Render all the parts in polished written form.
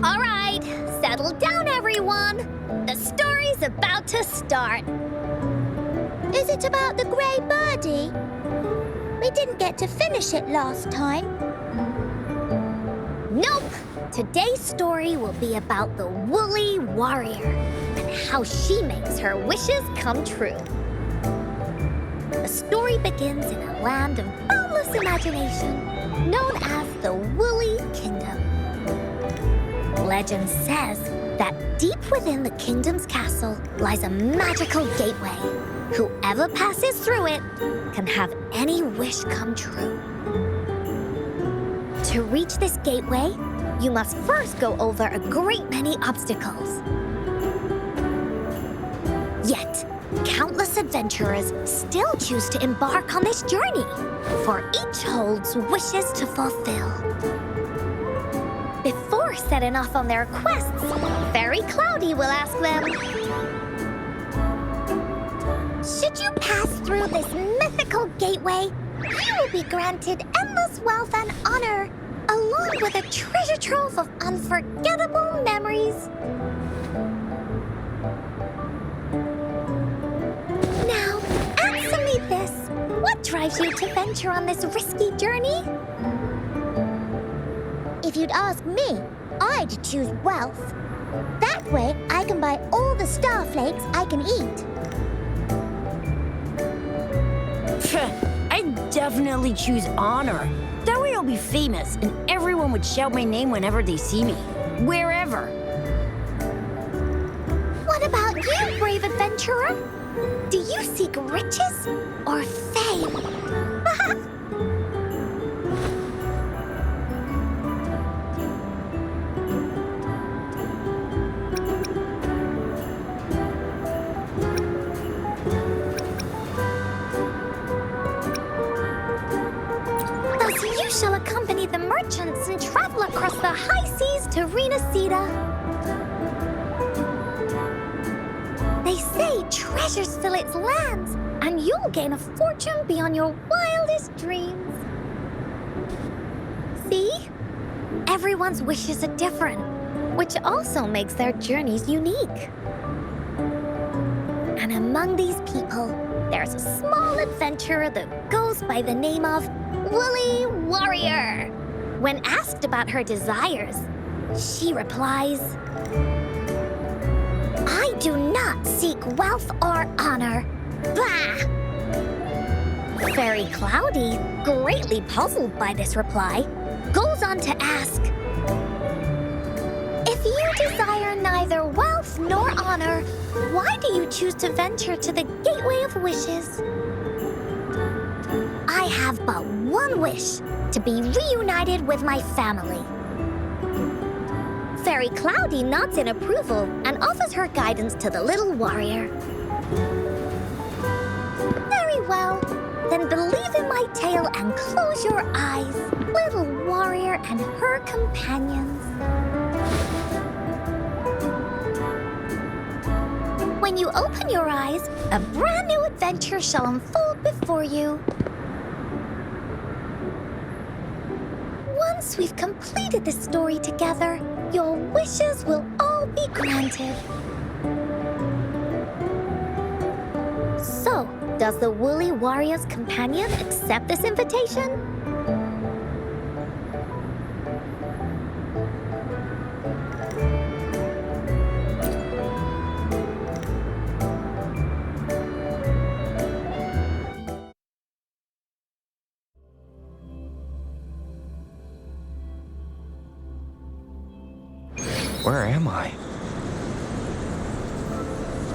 All right, settle down, everyone. The story's about to start. Is it about the grey birdie? We didn't get to finish it last time. Nope. Today's story will be about the woolly warrior and how she makes her wishes come true. The story begins in a land of boundless imagination known as the Woolly Kingdom. Legend says that deep within the kingdom's castle lies a magical gateway. Whoever passes through it can have any wish come true. To reach this gateway, you must first go over a great many obstacles. Yet, countless adventurers still choose to embark on this journey, for each holds wishes to fulfill. Before setting off on their quests, Fairy Cloudy will ask them, should you pass through this mythical gateway, you will be granted endless wealth and honor, along with a treasure trove of unforgettable memories. Now, answer me this. What drives you to venture on this risky journey? If you'd ask me, I'd choose wealth. That way, I can buy all the starflakes I can eat. I'd definitely choose honor. That way I'll be famous, and everyone would shout my name whenever they see me. Wherever. What about you, brave adventurer? Do you seek riches or fame? Thus you shall accompany the merchants and travel across the high seas to Renacida. They say treasures fill its lands, and you'll gain a fortune beyond your wildest dreams. See? Everyone's wishes are different, which also makes their journeys unique. And among these people, there's a small adventurer that goes by the name of Woolly Warrior. When asked about her desires, she replies, I do not seek wealth or honor. Bah! Fairy Cloudy, greatly puzzled by this reply, goes on to ask, if you desire neither wealth nor honor, why do you choose to venture to the Gateway of Wishes? I have but one wish, to be reunited with my family. Fairy Cloudy nods in approval and offers her guidance to the little warrior. Very well, then believe in my tale and close your eyes, little warrior and her companions. When you open your eyes, a brand new adventure shall unfold before you. Once we've completed this story together, your wishes will all be granted. So, does the Woolly Warrior's companion accept this invitation? Where am I?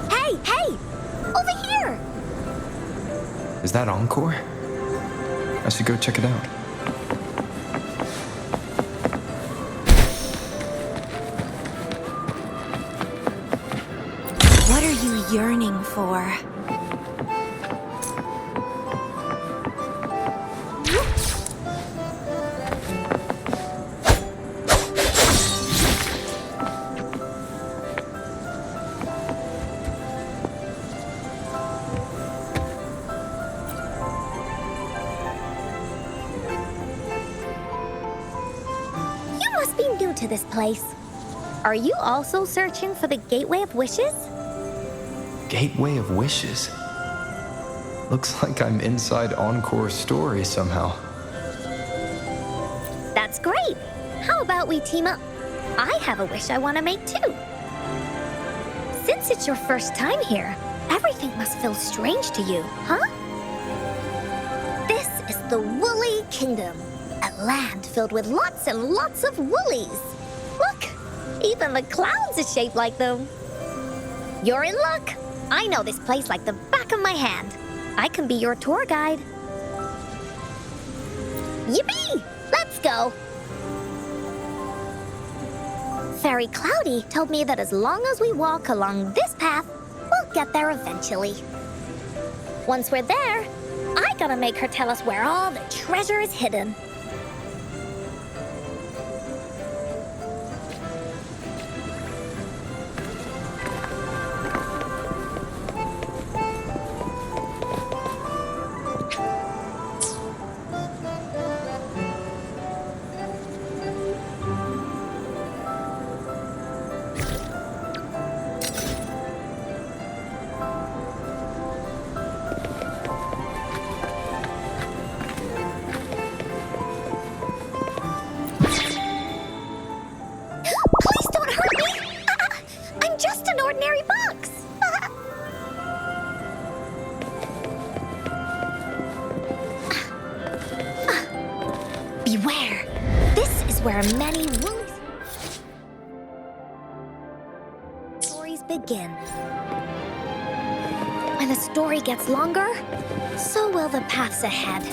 Hey, hey! Over here! Is that Encore? I should go check it out. What are you yearning for? You must be new to this place. Are you also searching for the Gateway of Wishes? Gateway of Wishes? Looks like I'm inside Encore's story somehow. That's great. How about we team up? I have a wish I want to make too. Since it's your first time here, everything must feel strange to you, huh? This is the Woolly Kingdom, a land filled with lots and lots of woolies. Look, even the clouds are shaped like them. You're in luck. I know this place like the back of my hand. I can be your tour guide. Yippee! Let's go! Fairy Cloudy told me that as long as we walk along this path, we'll get there eventually. Once we're there, I gotta make her tell us where all the treasure is hidden. Please don't hurt me! I'm just an ordinary box! Beware! This is where many woolly stories begin. When the story gets longer, so will the paths ahead.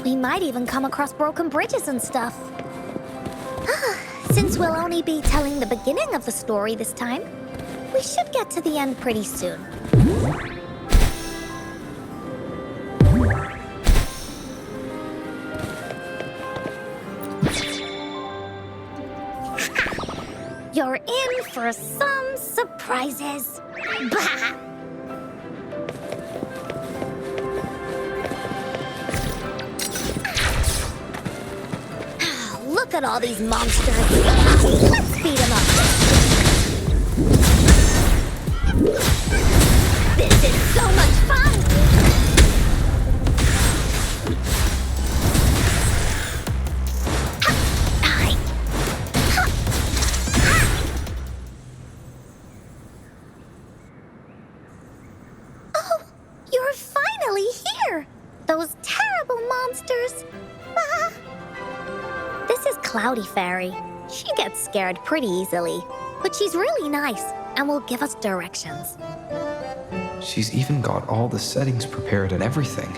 We might even come across broken bridges and stuff. Since we'll only be telling the beginning of the story this time, we should get to the end pretty soon. You're in for some surprises. Bah! Look at all these monsters. Let's beat them up. This is so much fun! Oh, you're finally here! Those terrible monsters! Ah. This is Cloudy Fairy. She gets scared pretty easily, but she's really nice and will give us directions. She's even got all the settings prepared and everything.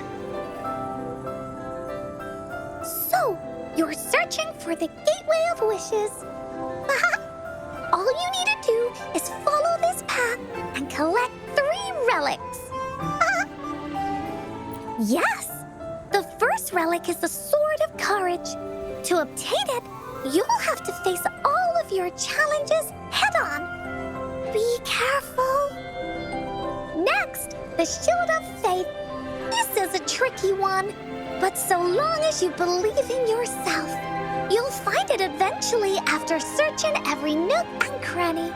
So, you're searching for the Gateway of Wishes. All you need to do is follow this path and collect 3 relics. Yes! The first relic is the Sword of Courage. To obtain it, you'll have to face all of your challenges head-on. Be careful. Next, the Shield of Faith. This is a tricky one, but so long as you believe in yourself, you'll find it eventually after searching every nook and cranny.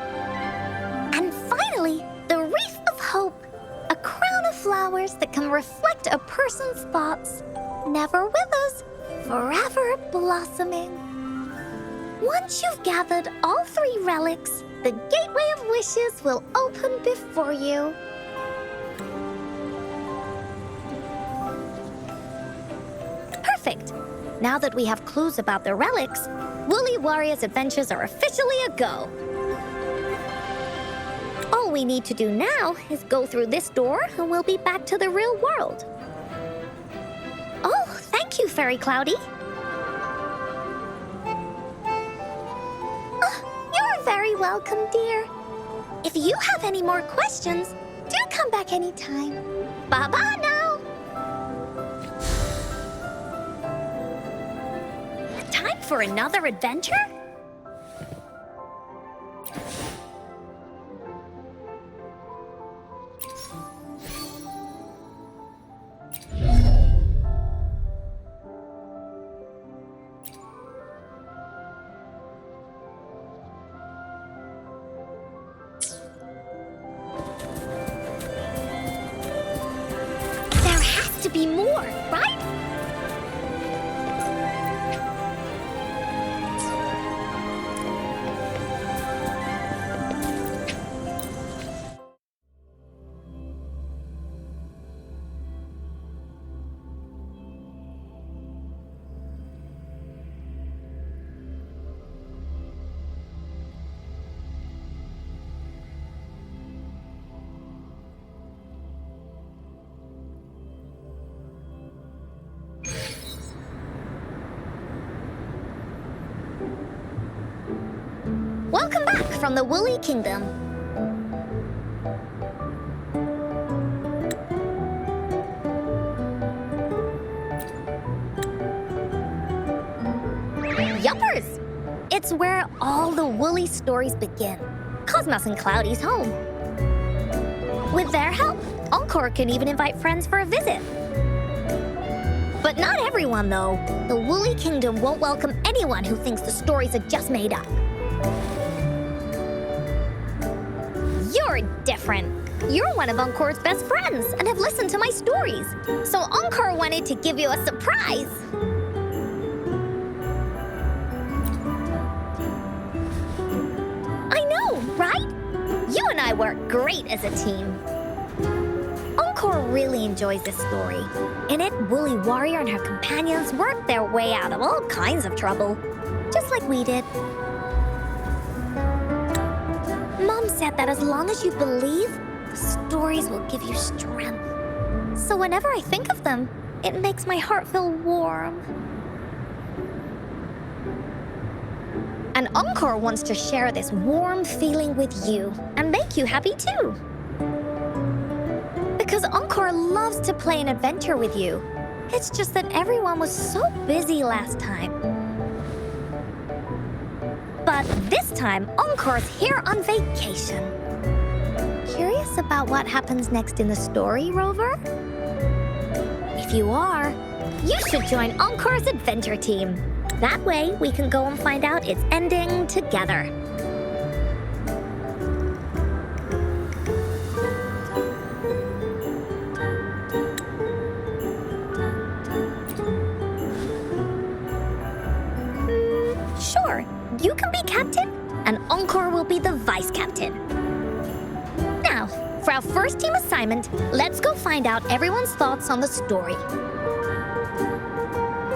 And finally, the Wreath of Hope, a crown of flowers that can reflect a person's thoughts, never withers, forever blossoming. Once you've gathered all 3 relics, the Gateway of Wishes will open before you. Perfect. Now that we have clues about the relics, Woolly Warrior's adventures are officially a go. All we need to do now is go through this door and we'll be back to the real world. Oh, thank you, Fairy Cloudy. You're very welcome, dear. If you have any more questions, do come back anytime. Bye-bye now. Time for another adventure? Welcome back from the Woolly Kingdom. Yuppers! It's where all the woolly stories begin. Cosmos and Cloudy's home. With their help, Encore can even invite friends for a visit. But not everyone, though. The Woolly Kingdom won't welcome anyone who thinks the stories are just made up. You're different. You're one of Encore's best friends and have listened to my stories. So Encore wanted to give you a surprise. I know, right? You and I work great as a team. Encore really enjoys this story. In it, Woolly Warrior and her companions work their way out of all kinds of trouble, just like we did. Mom said that as long as you believe, the stories will give you strength. So whenever I think of them, it makes my heart feel warm. And Encore wants to share this warm feeling with you and make you happy too. Because Encore loves to play an adventure with you. It's just that everyone was so busy last time. But this time, Encore's here on vacation. Curious about what happens next in the story, Rover? If you are, you should join Encore's adventure team. That way, we can go and find out its ending together. Sure, you can be captain, and Encore will be the vice captain. Now, for our first team assignment, let's go find out everyone's thoughts on the story.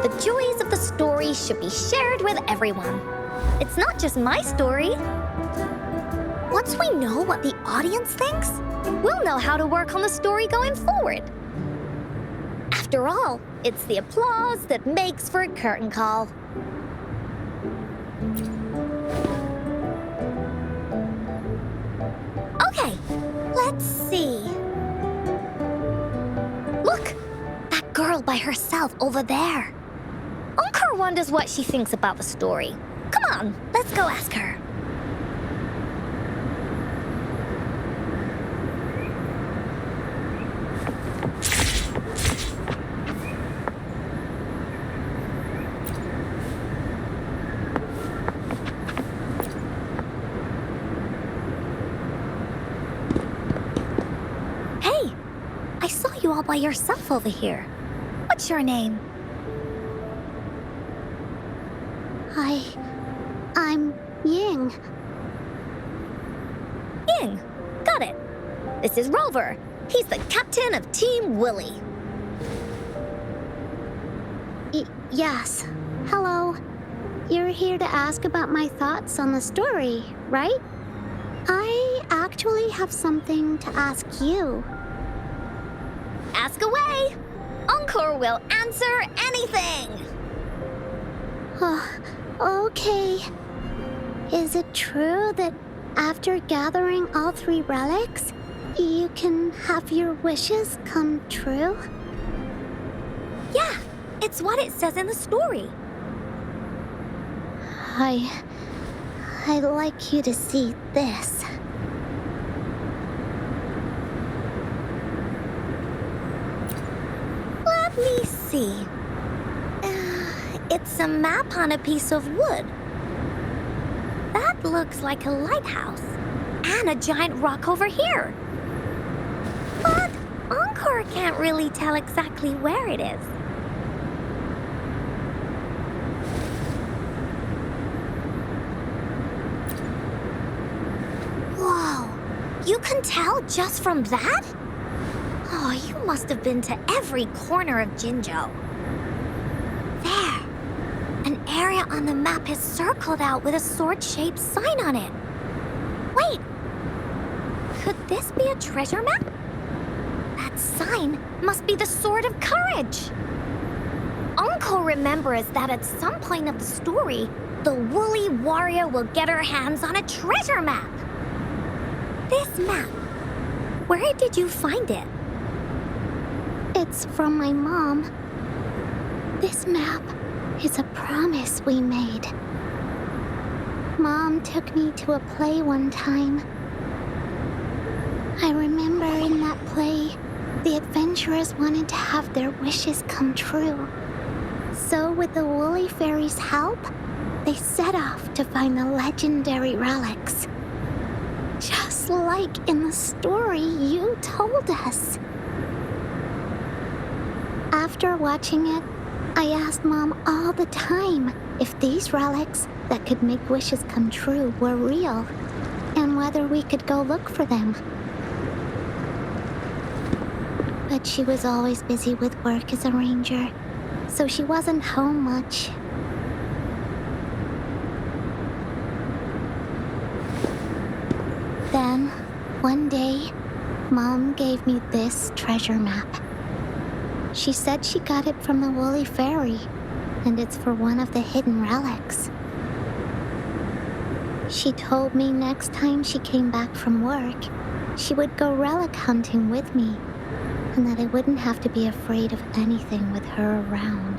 The joys of the story should be shared with everyone. It's not just my story. Once we know what the audience thinks, we'll know how to work on the story going forward. After all, it's the applause that makes for a curtain call. Okay, let's see. Look, that girl by herself over there. Encore wonders what she thinks about the story. Come on, let's go ask her. Hey, I saw you all by yourself over here. What's your name? I'm Ying. Ying. Got it. This is Rover. He's the captain of Team Willy. Yes. Hello. You're here to ask about my thoughts on the story, right? I actually have something to ask you. Ask away. Encore will answer anything. Okay. Is it true that after gathering all 3 relics, you can have your wishes come true? Yeah, it's what it says in the story. I'd like you to see this. Let me see. It's a map on a piece of wood. That looks like a lighthouse. And a giant rock over here. But Encore can't really tell exactly where it is. Whoa, you can tell just from that? Oh, you must have been to every corner of Jinzhou. There. An area on the map is circled out with a sword-shaped sign on it. Wait. Could this be a treasure map? That sign must be the Sword of Courage. Encore Encore remembers that at some point of the story, the woolly warrior will get her hands on a treasure map. This map, where did you find it? It's from my mom. This map is a promise we made. Mom took me to a play one time. I remember in that play, the adventurers wanted to have their wishes come true. So with the Woolly Fairy's help, they set off to find the legendary relics. Just like in the story you told us. After watching it, I asked Mom all the time if these relics that could make wishes come true were real, and whether we could go look for them. But she was always busy with work as a ranger, so she wasn't home much. Then, one day, Mom gave me this treasure map. She said she got it from the Woolly Fairy, and it's for one of the hidden relics. She told me next time she came back from work, she would go relic hunting with me, and that I wouldn't have to be afraid of anything with her around.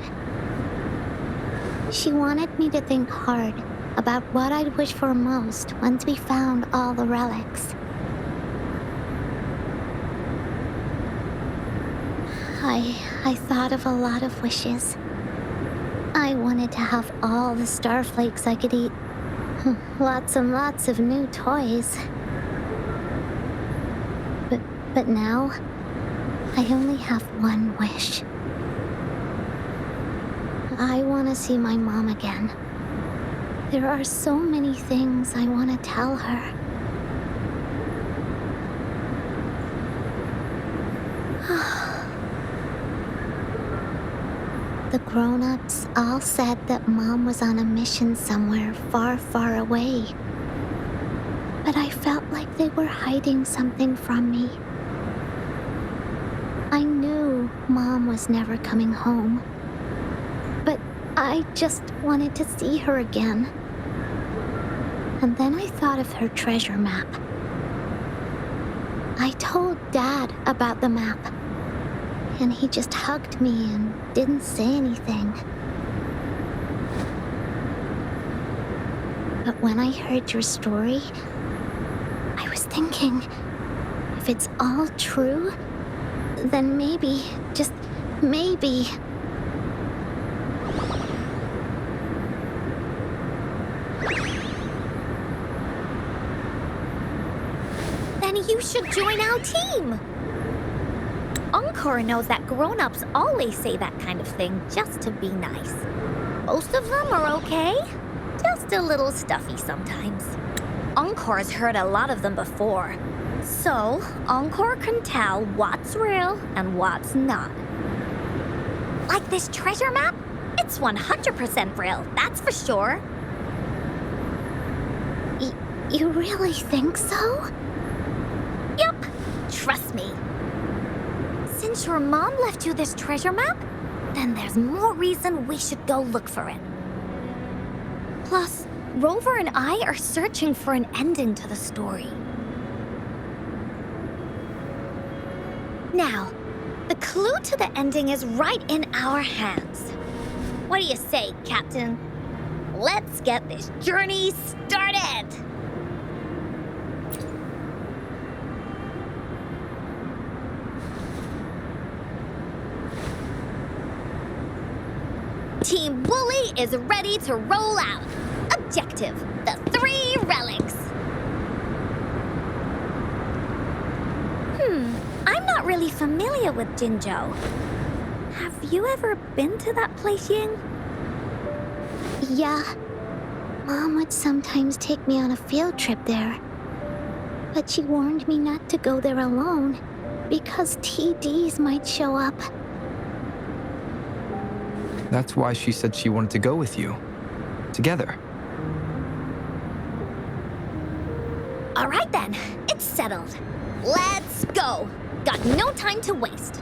She wanted me to think hard about what I'd wish for most once we found all the relics. I thought of a lot of wishes. I wanted to have all the starflakes I could eat. Lots and lots of new toys. But now, I only have one wish. I want to see my mom again. There are so many things I want to tell her. The grown-ups all said that Mom was on a mission somewhere far, far away. But I felt like they were hiding something from me. I knew Mom was never coming home. But I just wanted to see her again. And then I thought of her treasure map. I told Dad about the map. And he just hugged me and didn't say anything. But when I heard your story, I was thinking, if it's all true, then maybe, just maybe... Then you should join our team! Encore knows that grown-ups always say that kind of thing just to be nice. Most of them are okay, just a little stuffy sometimes. Encore's heard a lot of them before, so Encore can tell what's real and what's not. Like this treasure map? It's 100% real, that's for sure. You really think so? Yup, trust me. Since your mom left you this treasure map, then there's more reason we should go look for it. Plus, Rover and I are searching for an ending to the story. Now, the clue to the ending is right in our hands. What do you say, Captain? Let's get this journey started! Team Woolly is ready to roll out. Objective, the 3 relics. I'm not really familiar with Jinzhou. Have you ever been to that place, Ying? Yeah. Mom would sometimes take me on a field trip there. But she warned me not to go there alone, because TDs might show up. That's why she said she wanted to go with you. Together. All right then, it's settled. Let's go. Got no time to waste.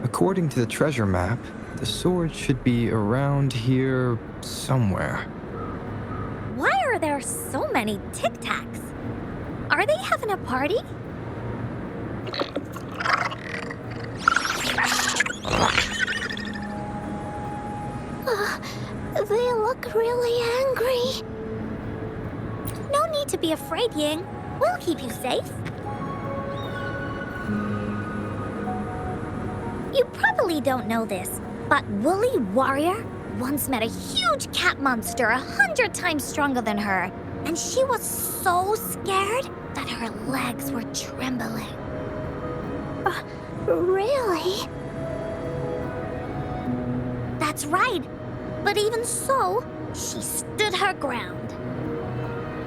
According to the treasure map, the sword should be around here somewhere. Why are there so many Tic Tacs? Are they having a party? They look really angry. No need to be afraid, Ying. We'll keep you safe. You probably don't know this, but Woolly Warrior once met a huge cat monster 100 times stronger than her, and she was so scared that her legs were trembling. Really? That's right. But even so, she stood her ground.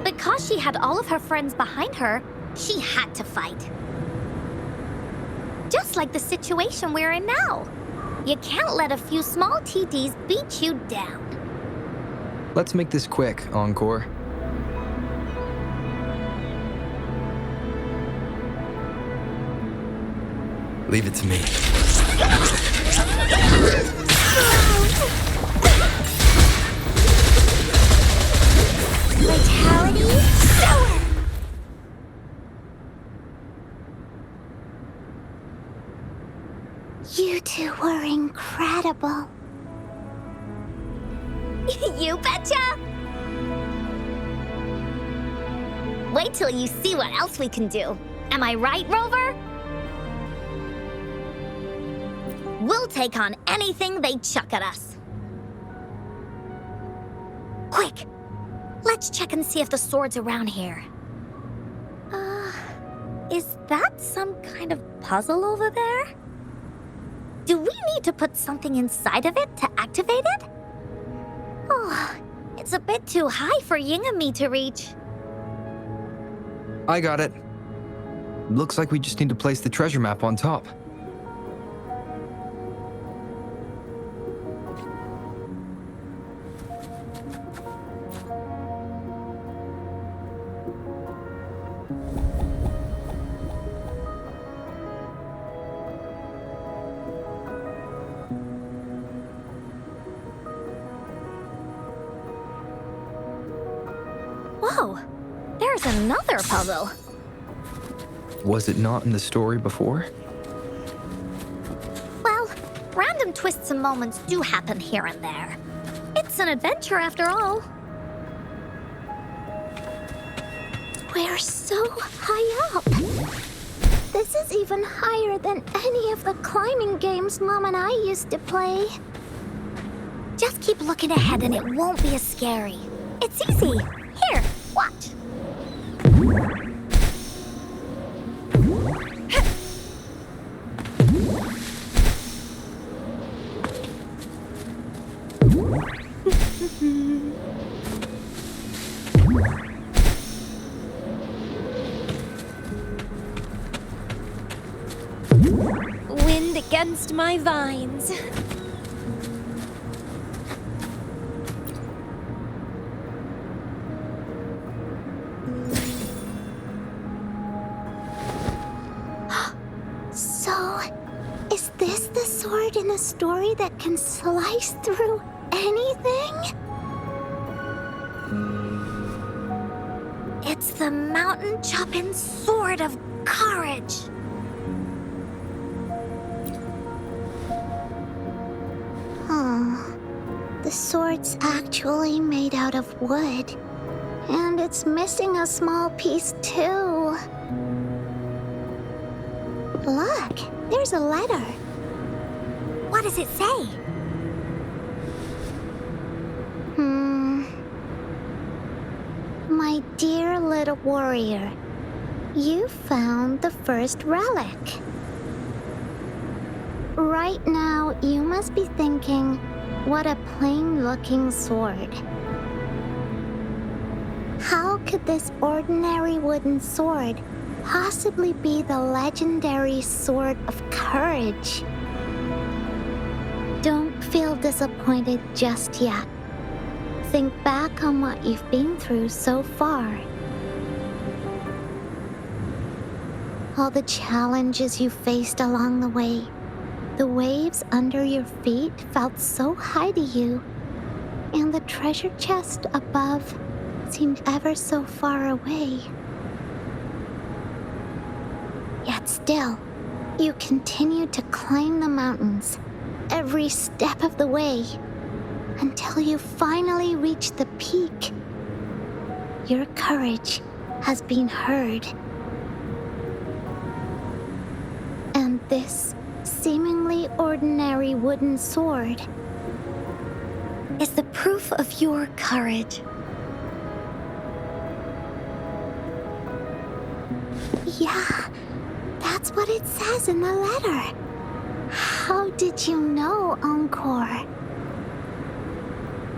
Because she had all of her friends behind her, she had to fight. Just like the situation we're in now. You can't let a few small TDs beat you down. Let's make this quick, Encore. Leave it to me. Vitality, sour! You two were incredible. You betcha! Wait till you see what else we can do. Am I right, Rover? We'll take on anything they chuck at us. Quick! Let's check and see if the sword's around here. Is that some kind of puzzle over there? Do we need to put something inside of it to activate it? Oh, it's a bit too high for Ying and me to reach. I got it. Looks like we just need to place the treasure map on top. Whoa, there's another puzzle. Was it not in the story before? Well, random twists and moments do happen here and there. It's an adventure after all. We're so high up. This is even higher than any of the climbing games Mom and I used to play. Just keep looking ahead and it won't be as scary. It's easy. Here, watch. Wind against my vines. So, is this the sword in a story that can slice through anything? It's the mountain-chopping sword of courage. The sword's actually made out of wood. And it's missing a small piece too. Look, there's a letter. What does it say? My dear little warrior, You found the first relic. Right now, you must be thinking, what a plain-looking sword. How could this ordinary wooden sword possibly be the legendary sword of courage? Don't feel disappointed just yet. Think back on what you've been through so far. All the challenges you faced along the way. The waves under your feet felt so high to you, and the treasure chest above seemed ever so far away. Yet still, you continued to climb the mountains every step of the way until you finally reached the peak. Your courage has been heard. And this seemingly ordinary wooden sword Is the proof of your courage. Yeah, that's what it says in the letter. How did you know, Encore?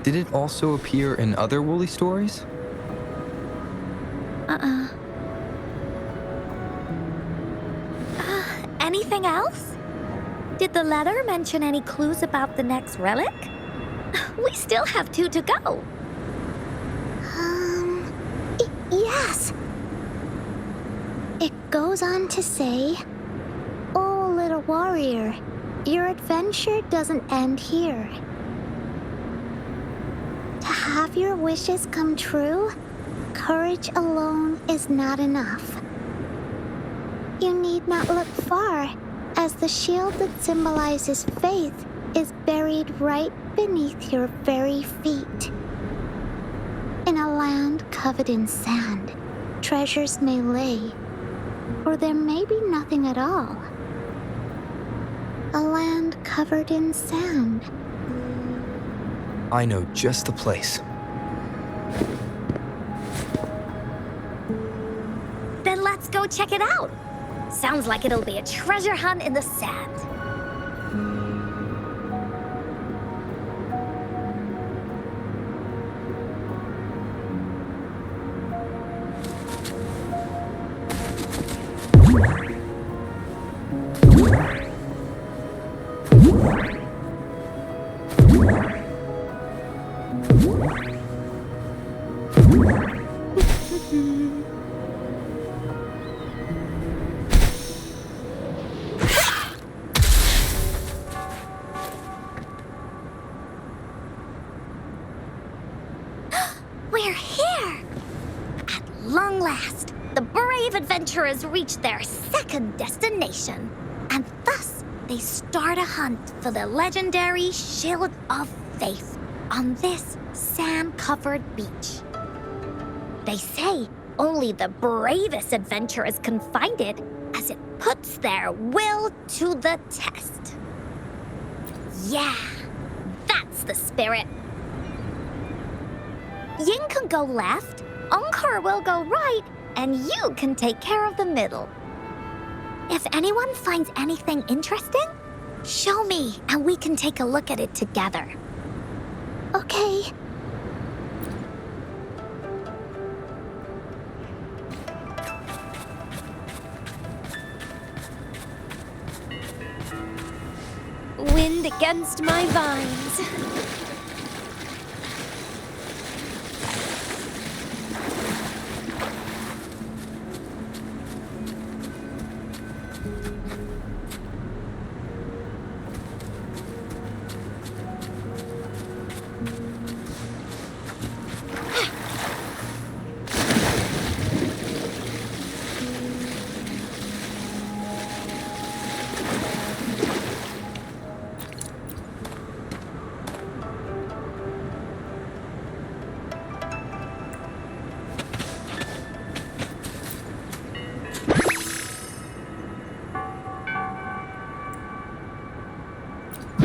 Did it also appear in other Woolly stories? Anything else? Did the letter mention any clues about the next relic? We still have 2 to go. Yes. It goes on to say, "Oh, little warrior, your adventure doesn't end here. To have your wishes come true, courage alone is not enough. You need not look far, as the shield that symbolizes faith is buried right beneath your very feet. In a land covered in sand, treasures may lay, or there may be nothing at all. A land covered in sand." I know just the place. Then let's go check it out. Sounds like it'll be a treasure hunt in the sand. We're here! At long last, the brave adventurers reach their second destination, and thus they start a hunt for the legendary Shield of Faith on this sand-covered beach. They say only the bravest adventurers can find it, as it puts their will to the test. Yeah, that's the spirit. Ying can go left, Encore will go right, and you can take care of the middle. If anyone finds anything interesting, show me and we can take a look at it together. Okay. Wind against my vines.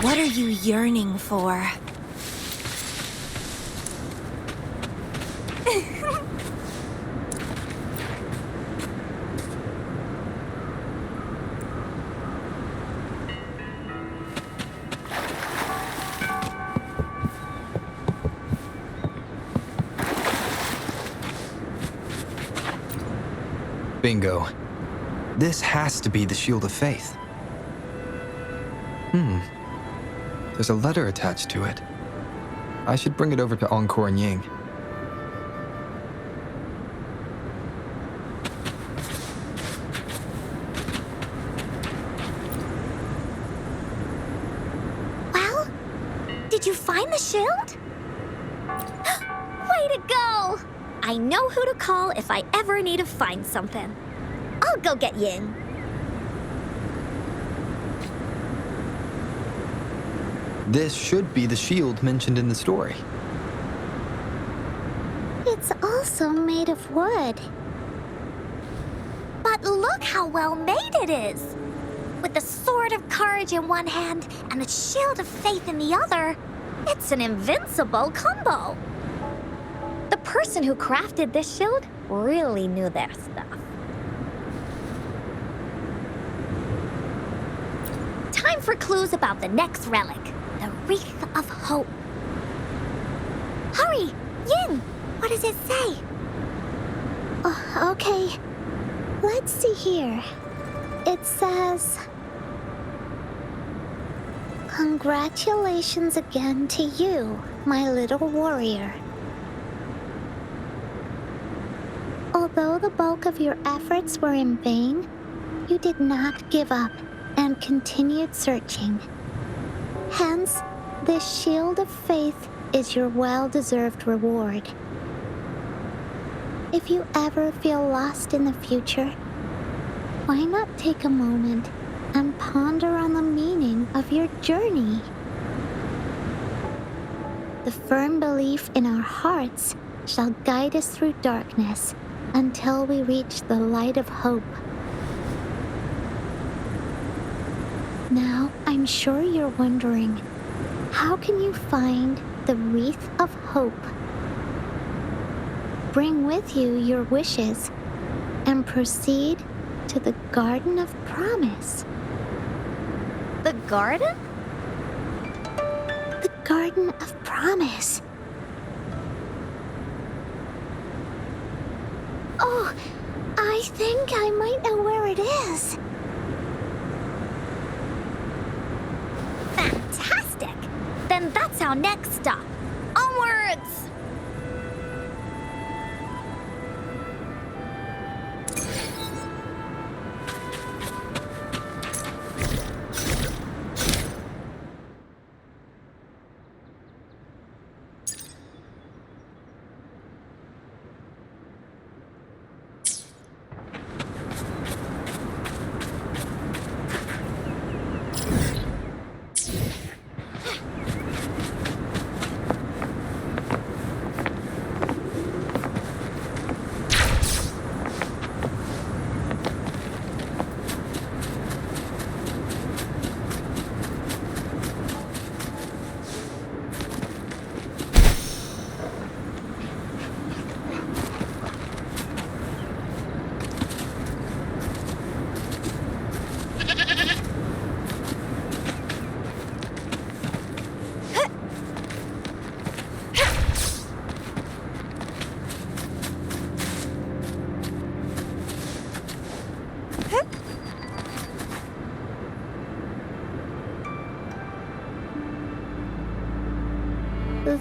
What are you yearning for? Bingo. This has to be the Shield of Faith. There's a letter attached to it. I should bring it over to Encore and Ying. Well, did you find the shield? Way to go! I know who to call if I ever need to find something. I'll go get Ying. This should be the shield mentioned in the story. It's also made of wood. But look how well made it is! With the sword of courage in one hand and the shield of faith in the other, it's an invincible combo. The person who crafted this shield really knew their stuff. Time for clues about the next relic, the Wreath of Hope. Hurry! Yin! What does it say? Oh, okay. Let's see here. It says, "Congratulations again to you, my little warrior. Although the bulk of your efforts were in vain, you did not give up and continued searching. Hence, this shield of faith is your well-deserved reward. If you ever feel lost in the future, why not take a moment and ponder on the meaning of your journey? The firm belief in our hearts shall guide us through darkness until we reach the light of hope." Now, I'm sure you're wondering, how can you find the Wreath of Hope? Bring with you your wishes and proceed to the Garden of Promise. The garden? The Garden of Promise. Oh, I think I might know where it is. Fantastic! Then that's our next stop. Onwards!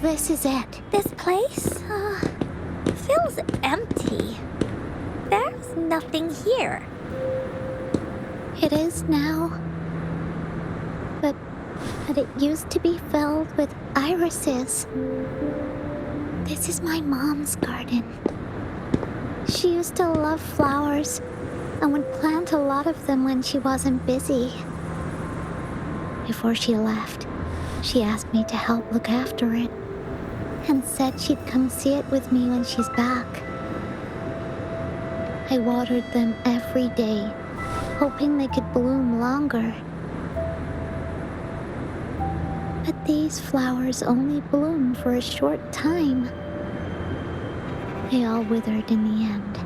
This is it. This place feels empty. There's nothing here. It is now. But it used to be filled with irises. This is my mom's garden. She used to love flowers and would plant a lot of them when she wasn't busy. Before she left, she asked me to help look after it and said she'd come see it with me when she's back. I watered them every day, hoping they could bloom longer. But these flowers only bloom for a short time. They all withered in the end.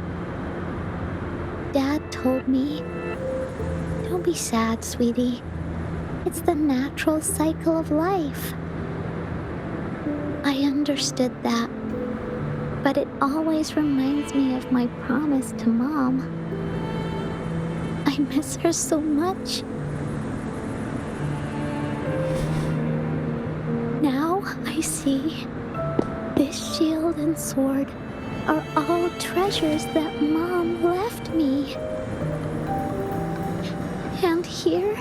Dad told me, "Don't be sad, sweetie. It's the natural cycle of life." I understood that, but it always reminds me of my promise to Mom. I miss her so much. Now I see this shield and sword are all treasures that Mom left me. And here,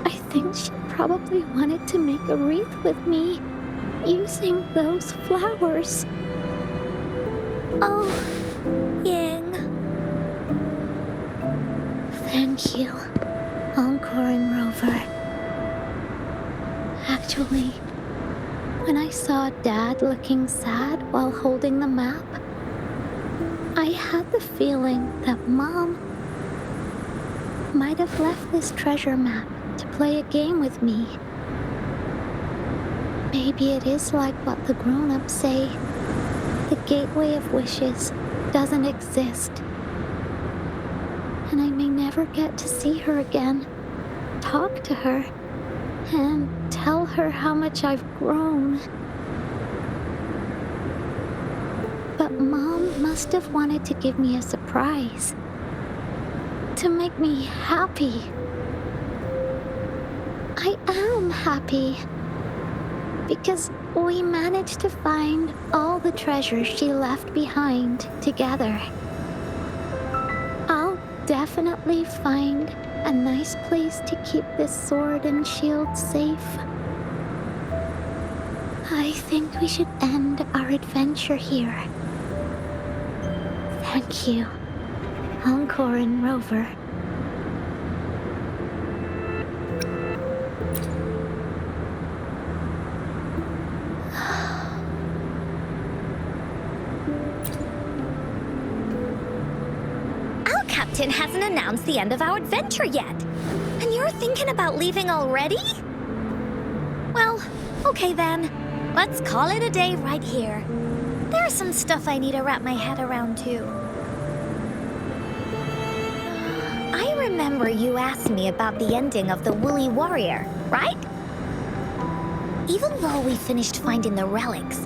I think she probably wanted to make a wreath with me using those flowers. Oh, Ying. Thank you, Encore and Rover. Actually, when I saw Dad looking sad while holding the map, I had the feeling that Mom might have left this treasure map to play a game with me. Maybe it is like what the grown-ups say. The gateway of wishes doesn't exist. And I may never get to see her again, talk to her, and tell her how much I've grown. But Mom must have wanted to give me a surprise. To make me happy. I am happy. Because we managed to find all the treasures she left behind together. I'll definitely find a nice place to keep this sword and shield safe. I think we should end our adventure here. Thank you, Encore and Rover. Captain hasn't announced the end of our adventure yet. And you're thinking about leaving already? Well, okay then. Let's call it a day right here. There's some stuff I need to wrap my head around too. I remember you asked me about the ending of the Woolly Warrior, right? Even though we finished finding the relics,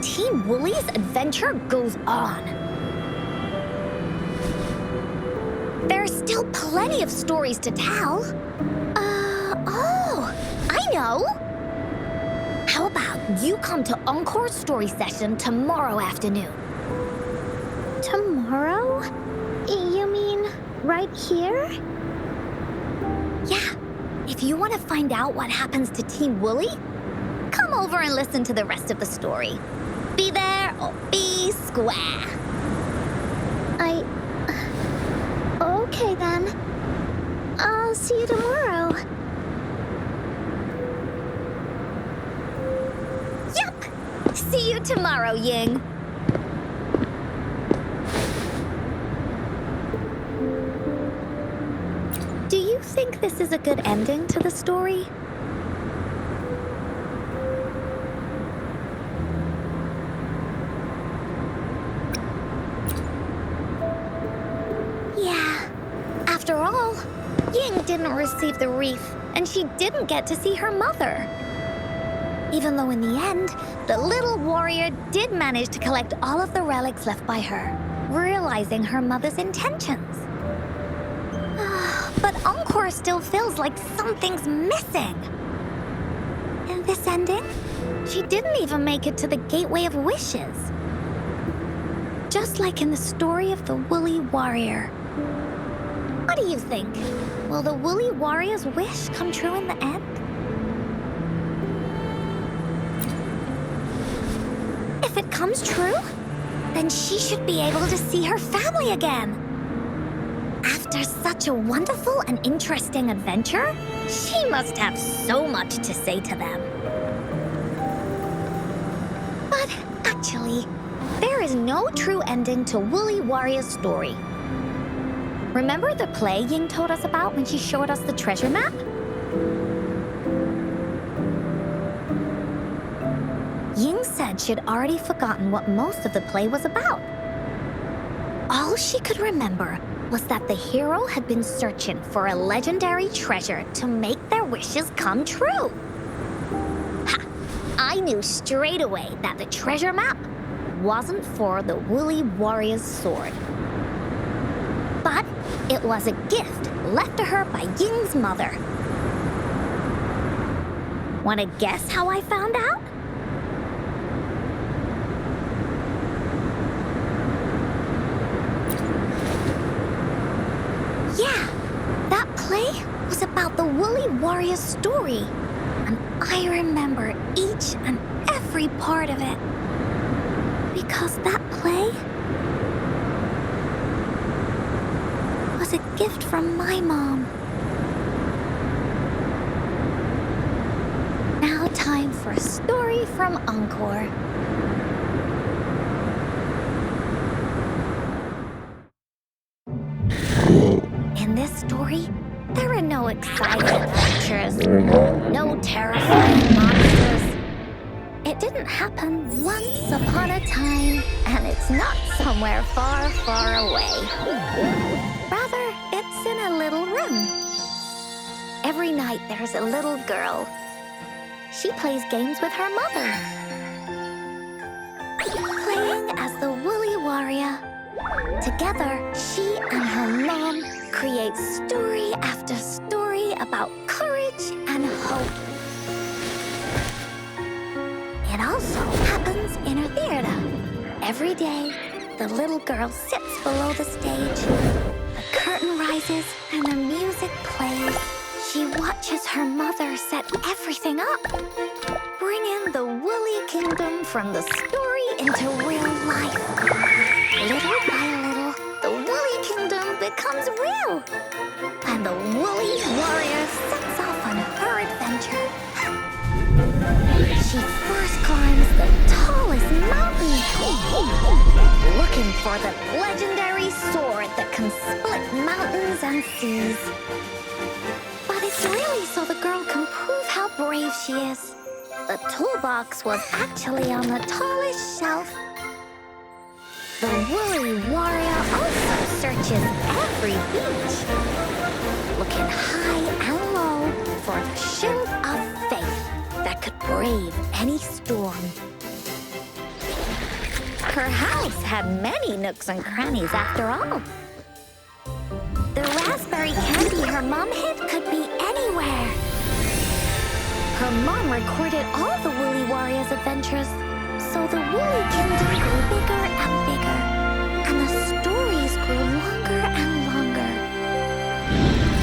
Team Woolly's adventure goes on. There's still plenty of stories to tell. Oh, I know. How about you come to Encore's story session tomorrow afternoon? Tomorrow? You mean right here? Yeah, if you want to find out what happens to Team Woolly, come over and listen to the rest of the story. Be there or be square. Okay then. I'll see you tomorrow. Yup! See you tomorrow, Ying. Do you think this is a good ending to the story? Yeah. After all, Ying didn't receive the wreath, and she didn't get to see her mother. Even though in the end, the little warrior did manage to collect all of the relics left by her, realizing her mother's intentions. But Encore still feels like something's missing. In this ending, she didn't even make it to the Gateway of Wishes. Just like in the story of the Woolly Warrior. What do you think? Will the Woolly Warrior's wish come true in the end? If it comes true, then she should be able to see her family again. After such a wonderful and interesting adventure, she must have so much to say to them. But actually, there is no true ending to Woolly Warrior's story. Remember the play Ying told us about when she showed us the treasure map? Ying said she'd already forgotten what most of the play was about. All she could remember was that the hero had been searching for a legendary treasure to make their wishes come true. Ha! I knew straight away that the treasure map wasn't for the Woolly Warrior's sword. But It was a gift left to her by Ying's mother. Want to guess how I found out? Yeah, that play was about the Woolly Warrior's story. And I remember each and every part of it. Because that play was a gift from my mom. Now time for a story from Encore. In this story, there are no exciting adventures, no terrifying monsters. It didn't happen once upon a time, and it's not somewhere far, far away. Rather, it's in a little room. Every night there's a little girl. She plays games with her mother, playing as the Woolly Warrior. Together, she and her mom create story after story about courage and hope. It also happens in her theater. Every day, the little girl sits below the stage. The curtain rises and the music plays. She watches her mother set everything up, bringing the Woolly Kingdom from the story into real life. Little by little, the Woolly Kingdom becomes real, and the Woolly Warrior sets off on her adventure. She first climbs the tallest mountain, looking for the legendary sword that can split mountains and seas. But it's really so the girl can prove how brave she is. The toolbox was actually on the tallest shelf. The Woolly Warrior also searches every beach, looking high and low for the shield of faith that could brave any storm. Her house had many nooks and crannies after all. The raspberry candy her mom hid could be anywhere. Her mom recorded all the Woolly Warrior's adventures, so the Woolly Kingdom grew bigger and bigger, and the stories grew longer and longer.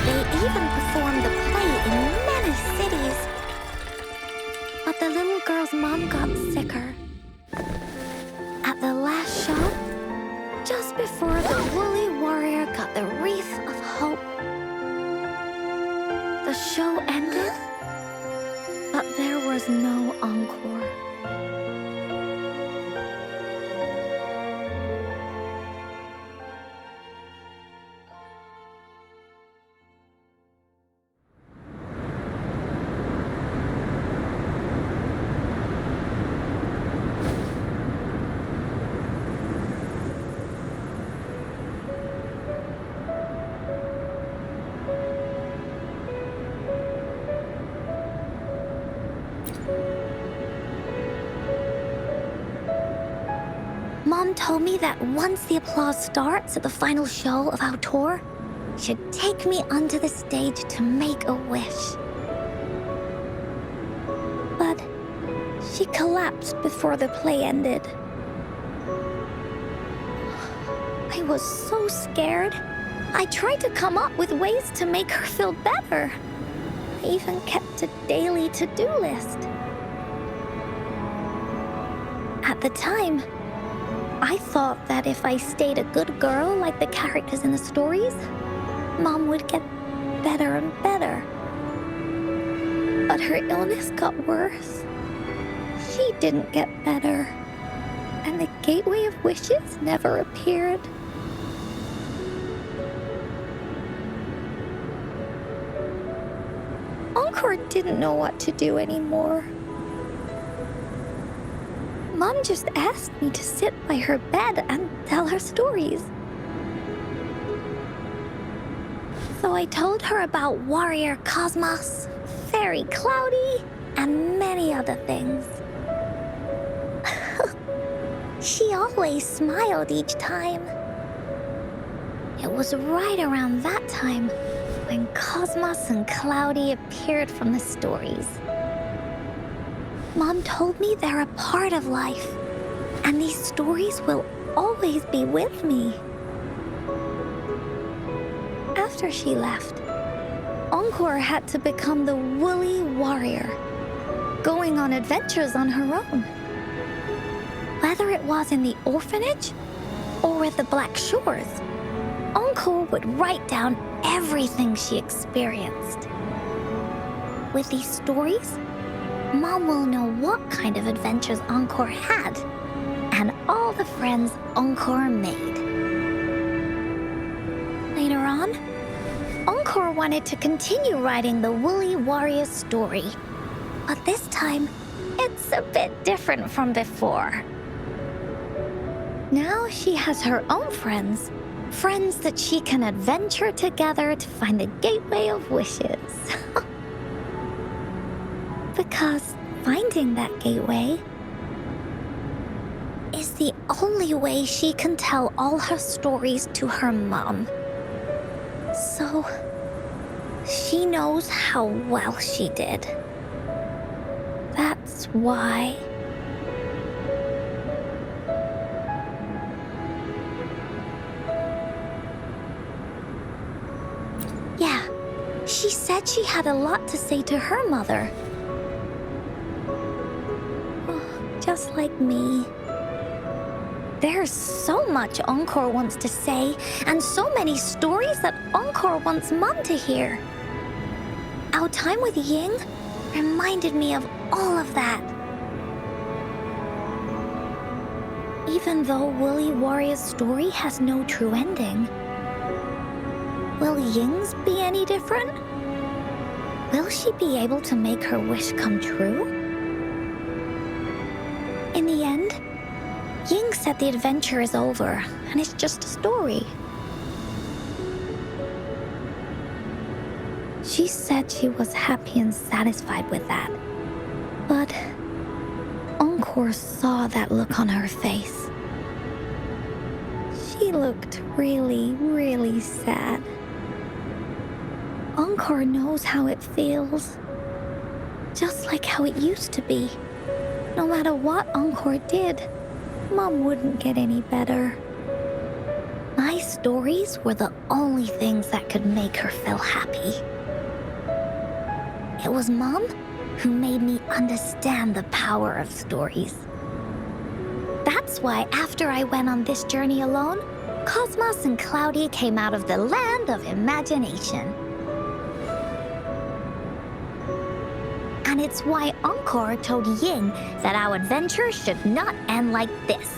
They even performed the play in many cities. But the little girl's mom got sicker. At the last show, just before the Woolly Warrior got the wreath of hope, the show ended, but there was no encore. Mom told me that once the applause starts at the final show of our tour, she'd take me onto the stage to make a wish. But she collapsed before the play ended. I was so scared. I tried to come up with ways to make her feel better. I even kept a daily to-do list. At the time, I thought that if I stayed a good girl like the characters in the stories, Mom would get better and better. But her illness got worse. She didn't get better, and the Gateway of Wishes never appeared. Encore didn't know what to do anymore. Mom just asked me to sit by her bed and tell her stories. So I told her about Warrior Cosmos, Fairy Cloudy, and many other things. She always smiled each time. It was right around that time when Cosmos and Cloudy appeared from the stories. Mom told me they're a part of life, and these stories will always be with me. After she left, Encore had to become the woolly warrior, going on adventures on her own. Whether it was in the orphanage or at the Black Shores, Encore would write down everything she experienced. With these stories, Mom will know what kind of adventures Encore had and all the friends Encore made. Later on, Encore wanted to continue writing the Woolly Warrior story, but this time, it's a bit different from before. Now she has her own friends that she can adventure together to find the Gateway of Wishes. Because finding that gateway is the only way she can tell all her stories to her mom. So, she knows how well she did. That's why. Yeah, she said she had a lot to say to her mother. Just like me. There's so much Encore wants to say, and so many stories that Encore wants Mom to hear. Our time with Ying reminded me of all of that. Even though Woolly Warrior's story has no true ending, will Ying's be any different? Will she be able to make her wish come true? In the end, Ying said the adventure is over, and it's just a story. She said she was happy and satisfied with that. But Encore saw that look on her face. She looked really, really sad. Encore knows how it feels. Just like how it used to be. No matter what Encore did, Mom wouldn't get any better. My stories were the only things that could make her feel happy. It was Mom who made me understand the power of stories. That's why after I went on this journey alone, Cosmos and Cloudy came out of the land of imagination. And it's why Encore told Ying that our adventure should not end like this.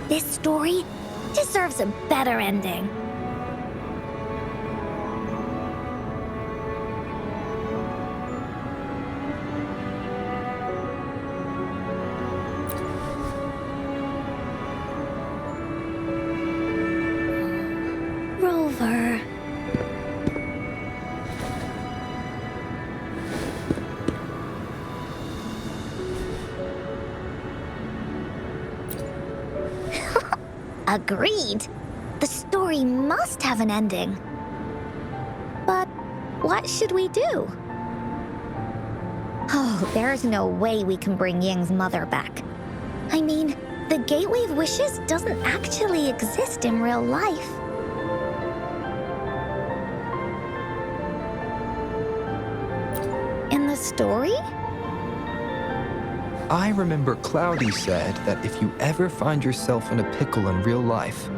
This story deserves a better ending. Rover. Agreed. The story must have an ending. But what should we do? Oh, there's no way we can bring Ying's mother back. I mean, the Gateway of Wishes doesn't actually exist in real life. In the story? I remember Cloudy said that if you ever find yourself in a pickle in real life,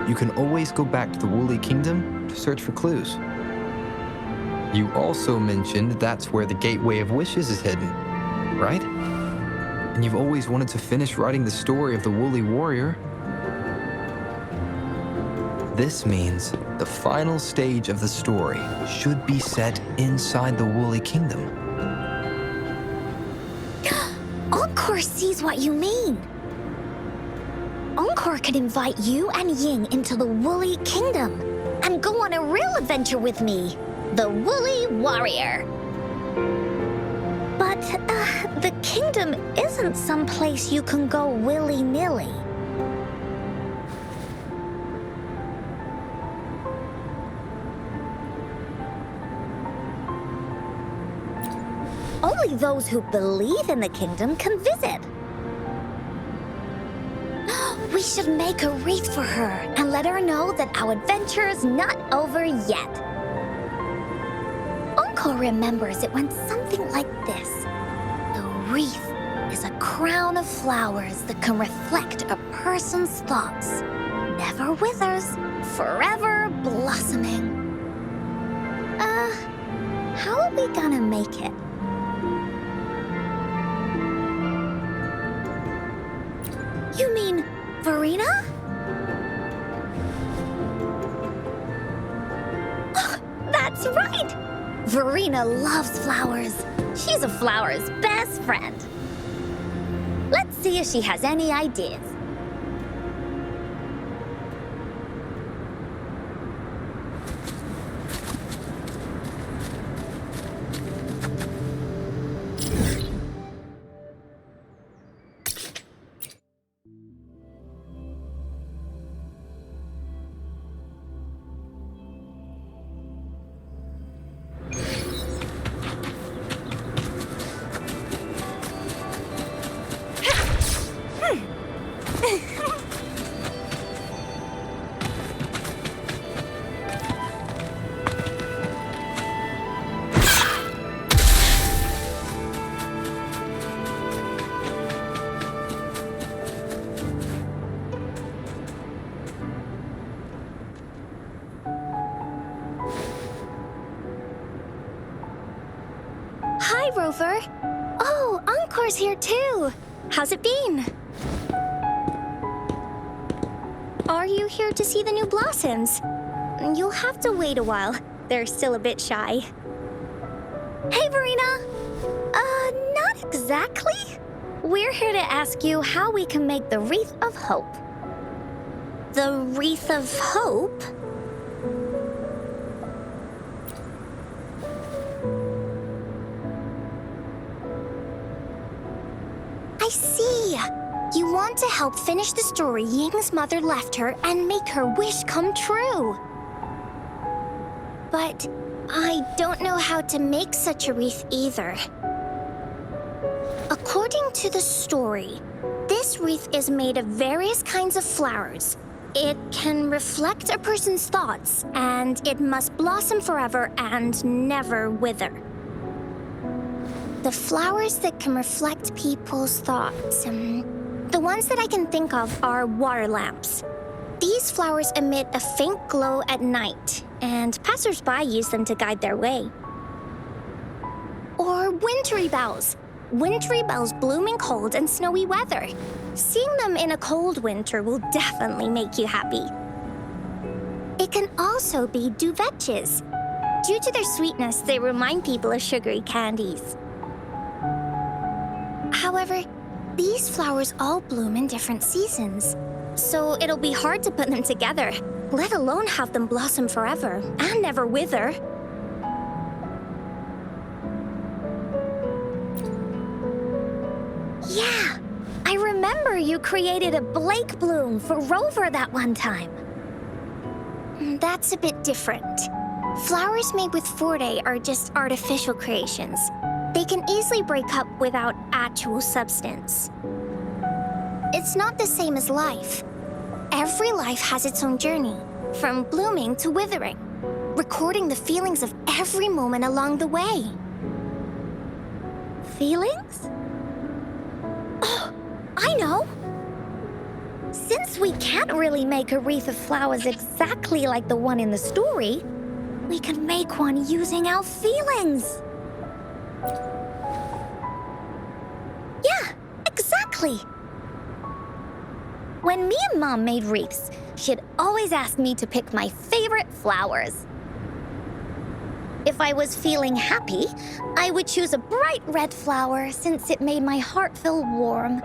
you can always go back to the Woolly Kingdom to search for clues. You also mentioned that's where the Gateway of Wishes is hidden, right? And you've always wanted to finish writing the story of the Woolly Warrior. This means the final stage of the story should be set inside the Woolly Kingdom. Encore sees what you mean. Encore could invite you and Ying into the Woolly Kingdom and go on a real adventure with me, the Woolly Warrior. But the kingdom isn't someplace you can go willy-nilly. only those who believe in the kingdom can visit. We should make a wreath for her and let her know that our adventure is not over yet. Encore remembers it went something like this. The wreath is a crown of flowers that can reflect a person's thoughts. Never withers, forever blossoming. How are we gonna make it? You mean Verena? Oh, that's right! Verena loves flowers. She's a flower's best friend. Let's see if she has any ideas. Hi, Rover. Oh, Encore's here too. How's it been? Are you here to see the new blossoms? You'll have to wait a while. They're still a bit shy. Hey, Verena. Not exactly. We're here to ask you how we can make the Wreath of Hope. The Wreath of Hope? I see. You want to help finish the story Ying's mother left her and make her wish come true. But I don't know how to make such a wreath either. According to the story, this wreath is made of various kinds of flowers. It can reflect a person's thoughts, and it must blossom forever and never wither. The flowers that can reflect people's thoughts, the ones that I can think of are water lamps. These flowers emit a faint glow at night, and passers-by use them to guide their way. Or wintry bells. Wintry bells bloom in cold and snowy weather. Seeing them in a cold winter will definitely make you happy. It can also be duvetches. Due to their sweetness, they remind people of sugary candies. However, these flowers all bloom in different seasons, so it'll be hard to put them together, let alone have them blossom forever and never wither. Yeah, I remember you created a Blake bloom for Rover that one time. That's a bit different. Flowers made with Forte are just artificial creations. They can easily break up without actual substance. It's not the same as life. Every life has its own journey, from blooming to withering, recording the feelings of every moment along the way. Feelings? Oh, I know! Since we can't really make a wreath of flowers exactly like the one in the story, we can make one using our feelings. Yeah, exactly. When me and Mom made wreaths, she'd always ask me to pick my favorite flowers. If I was feeling happy, I would choose a bright red flower since it made my heart feel warm.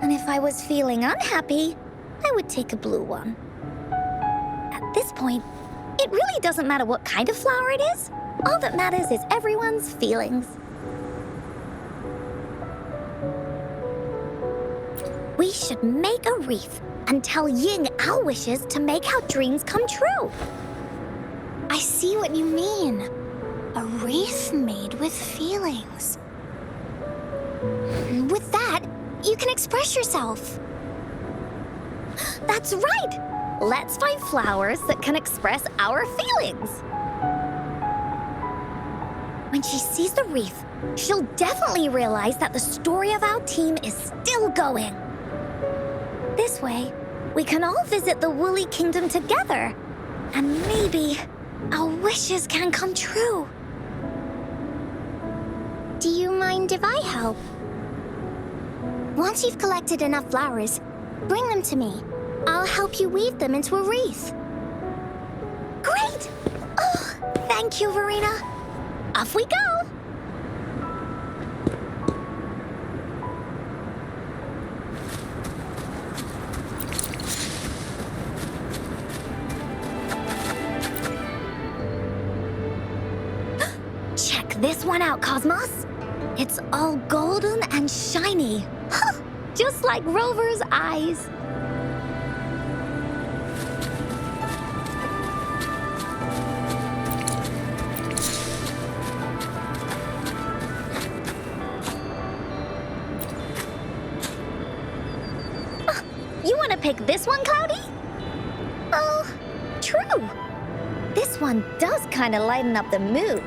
And if I was feeling unhappy, I would take a blue one. At this point, it really doesn't matter what kind of flower it is. All that matters is everyone's feelings. We should make a wreath and tell Ying our wishes to make our dreams come true. I see what you mean. A wreath made with feelings. With that, you can express yourself. That's right! Let's find flowers that can express our feelings. When she sees the wreath, she'll definitely realize that the story of our team is still going. This way, we can all visit the Woolly Kingdom together, and maybe our wishes can come true. Do you mind if I help? Once you've collected enough flowers, bring them to me. I'll help you weave them into a wreath. Great! Oh, thank you, Verena. Off we go! Check this one out, Cosmos. It's all golden and shiny. Just like Rover's eyes. You want to pick this one, Cloudy? Oh, true. This one does kind of lighten up the mood.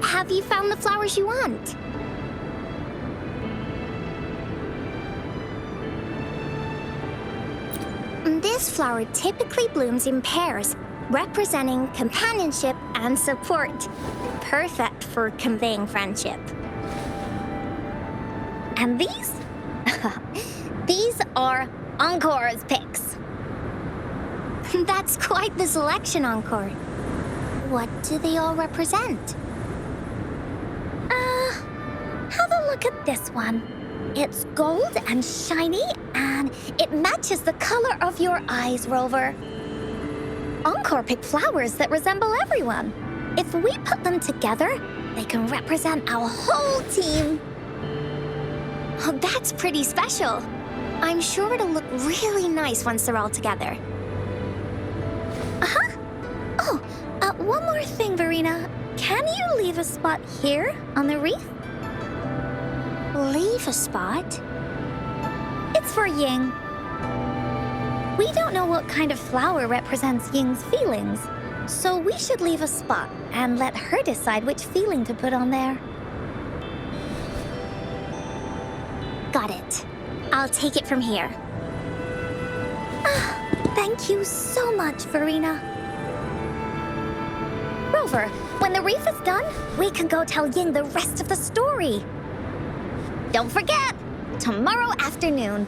Have you found the flowers you want? This flower typically blooms in pairs, representing companionship and support. Perfect for conveying friendship. And these? These are Encore's picks. That's quite the selection, Encore. What do they all represent? Have a look at this one. It's gold and shiny, and it matches the color of your eyes, Rover. Encore picked flowers that resemble everyone. If we put them together, they can represent our whole team. Oh, that's pretty special. I'm sure it'll look really nice once they're all together. Uh-huh. Oh, one more thing, Verena. Can you leave a spot here on the wreath? Leave a spot? It's for Ying. We don't know what kind of flower represents Ying's feelings, so we should leave a spot and let her decide which feeling to put on there. Got it. I'll take it from here. Thank you so much, Verena. Rover, when the wreath is done, we can go tell Ying the rest of the story. Don't forget, tomorrow afternoon.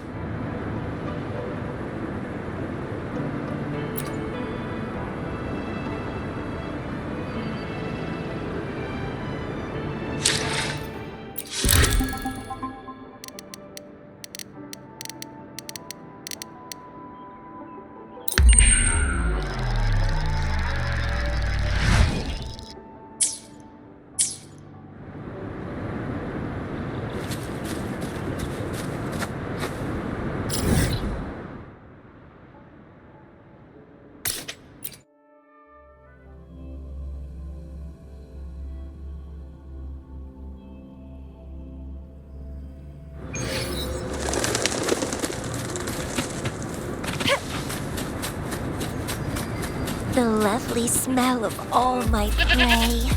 The lovely smell of all my prey.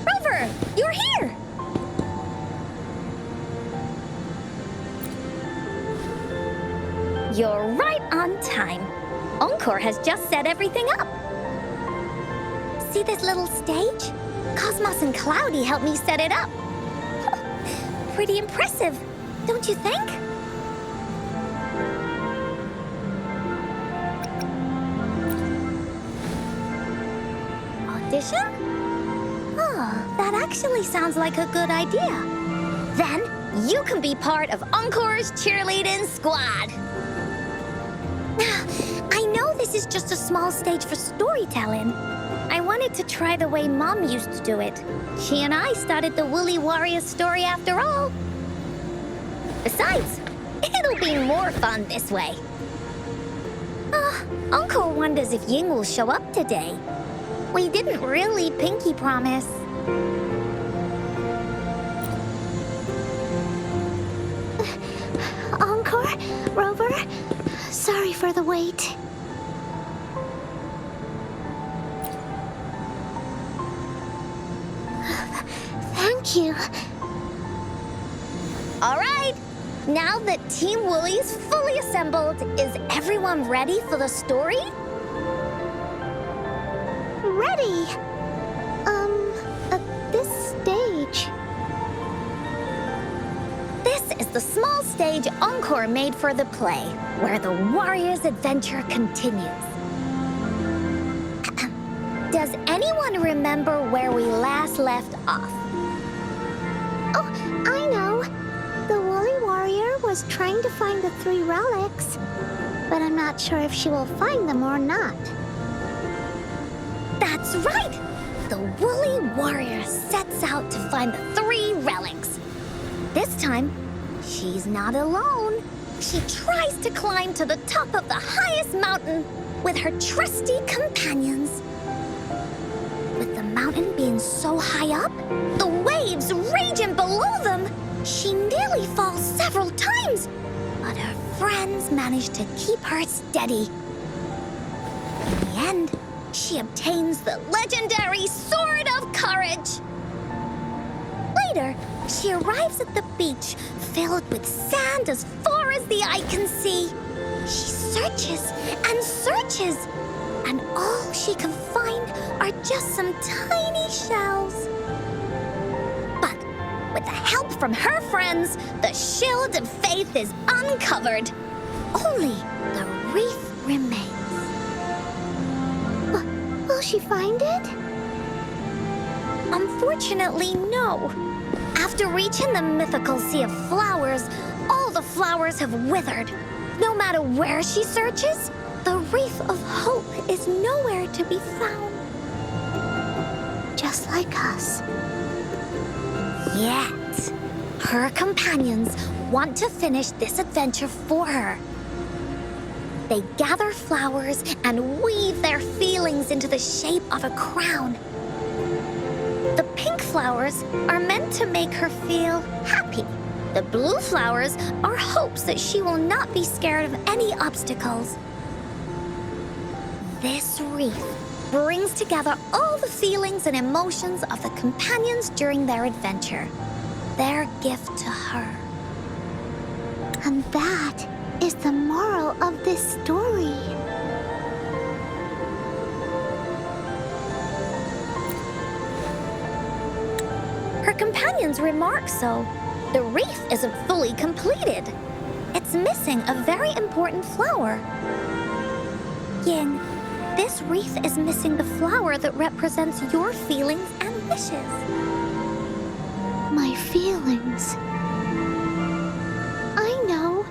Rover, you're here! You're right on time. Encore has just set everything up. See this little stage? Cosmos and Cloudy helped me set it up. Pretty impressive, don't you think? Audition? Oh, that actually sounds like a good idea. Then you can be part of Encore's cheerleading squad. I know this is just a small stage for storytelling. I wanted to try the way Mom used to do it. She and I started the Woolly Warrior story after all. Besides, it'll be more fun this way. Encore wonders if Ying will show up today. We didn't really pinky promise. Encore? Rover? Sorry for the wait. Thank you. All right, now that Team Woolly is fully assembled, is everyone ready for the story? Ready. At this stage. This is the small stage Encore made for the play, where the warrior's adventure continues. Does anyone remember where we last left off? Oh, I know. The Woolly Warrior was trying to find the 3 relics, but I'm not sure if she will find them or not. That's right! The Woolly Warrior sets out to find the 3 relics. This time, she's not alone. She tries to climb to the top of the highest mountain with her trusty companions. With the mountain being so high up, the waves raging below them, she nearly falls several times, but her friends manage to keep her steady. In the end, she obtains the legendary Sword of Courage. Later, she arrives at the beach filled with sand as far as the eye can see. She searches and searches, and all she can find are just some tiny shells. But with the help from her friends, the shield of faith is uncovered. Only the reef remains. Will she find it? Unfortunately, no. After reaching the mythical Sea of Flowers, all the flowers have withered. No matter where she searches, the Reef of Hope is nowhere to be found. Just like us. Yet, her companions want to finish this adventure for her. They gather flowers and weave their feelings into the shape of a crown. The pink flowers are meant to make her feel happy. The blue flowers are hopes that she will not be scared of any obstacles. This wreath brings together all the feelings and emotions of the companions during their adventure. Their gift to her. And that is the moral of this story. Her companions remark so. The wreath isn't fully completed. It's missing a very important flower. Ying, this wreath is missing the flower that represents your feelings and wishes. My feelings. I know.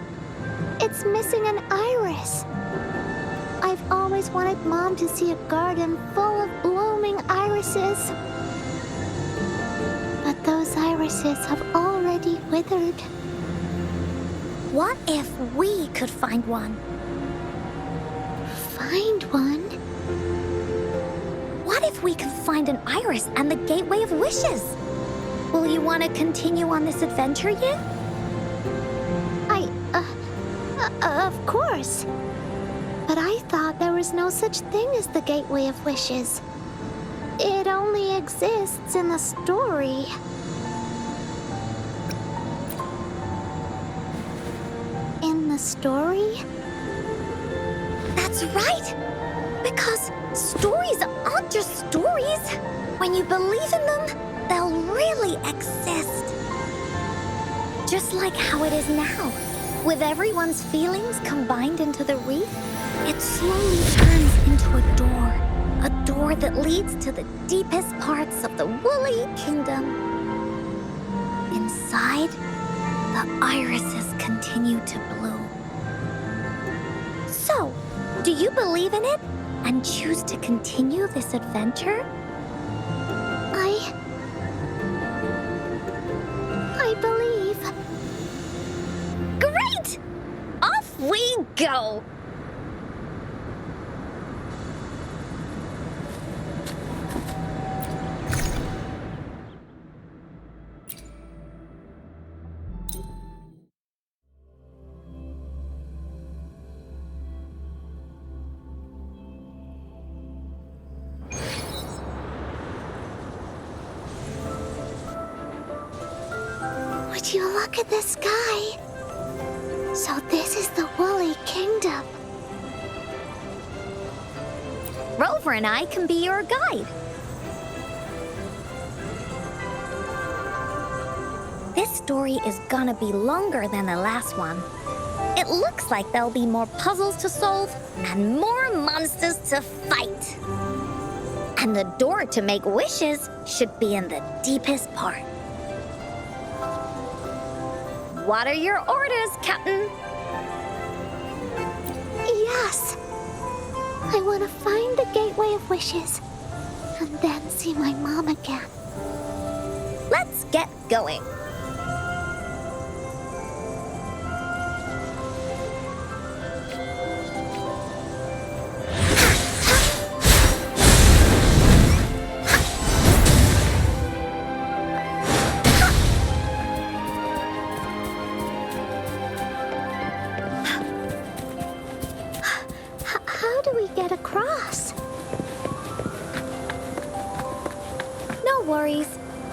It's missing an iris. I've always wanted Mom to see a garden full of blooming irises. But those irises have already withered. What if we could find one? Find one? What if we could find an iris and the Gateway of Wishes? Will you want to continue on this adventure, Ying? Of course. But I thought there was no such thing as the Gateway of Wishes. It only exists in the story. In the story? That's right! Because stories aren't just stories. When you believe in them, they'll really exist. Just like how it is now. With everyone's feelings combined into the wreath, it slowly turns into a door that leads to the deepest parts of the woolly kingdom. Inside, the irises continue to bloom. So, do you believe in it and choose to continue this adventure? I believe. Great! Off we go! Would you look at the sky? So this is the woolly kingdom. Rover and I can be your guide. This story is gonna be longer than the last one. It looks like there'll be more puzzles to solve and more monsters to fight. And the door to make wishes should be in the deepest part. What are your orders, Captain? Yes. I want to find the Gateway of Wishes and then see my mom again. Let's get going. How do we get across? No worries.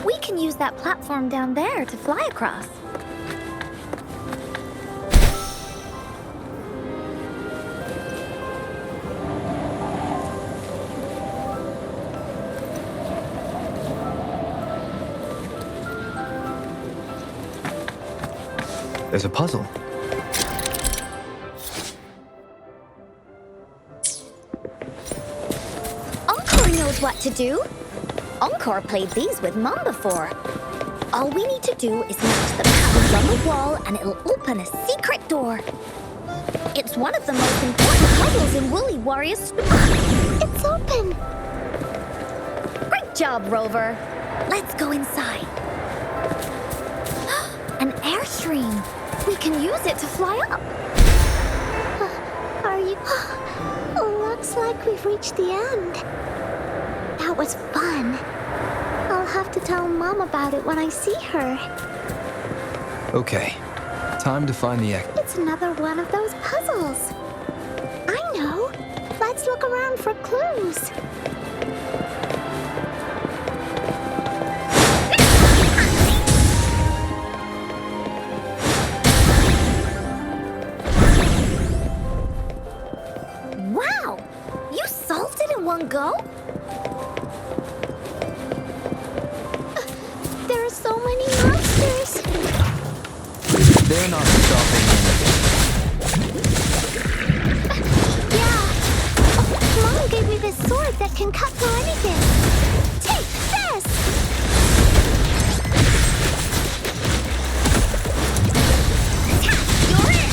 We can use that platform down there to fly across. There's a puzzle. Encore knows what to do. Encore played these with Mom before. All we need to do is match the patterns on the wall and it'll open a secret door. It's one of the most important puzzles in Woolly Warrior's story. It's open. Great job, Rover. Let's go inside. An airstream. We can use it to fly up. Are you... Looks like we've reached the end. That was fun. I'll have to tell Mom about it when I see her. Okay, time to find the exit. It's another one of those puzzles. I know. Let's look around for clues. Wow! You solved it in one go? There are so many monsters. They're not stopping anything. Yeah. Mom gave me this sword that can cut through anything. Take this! You're in!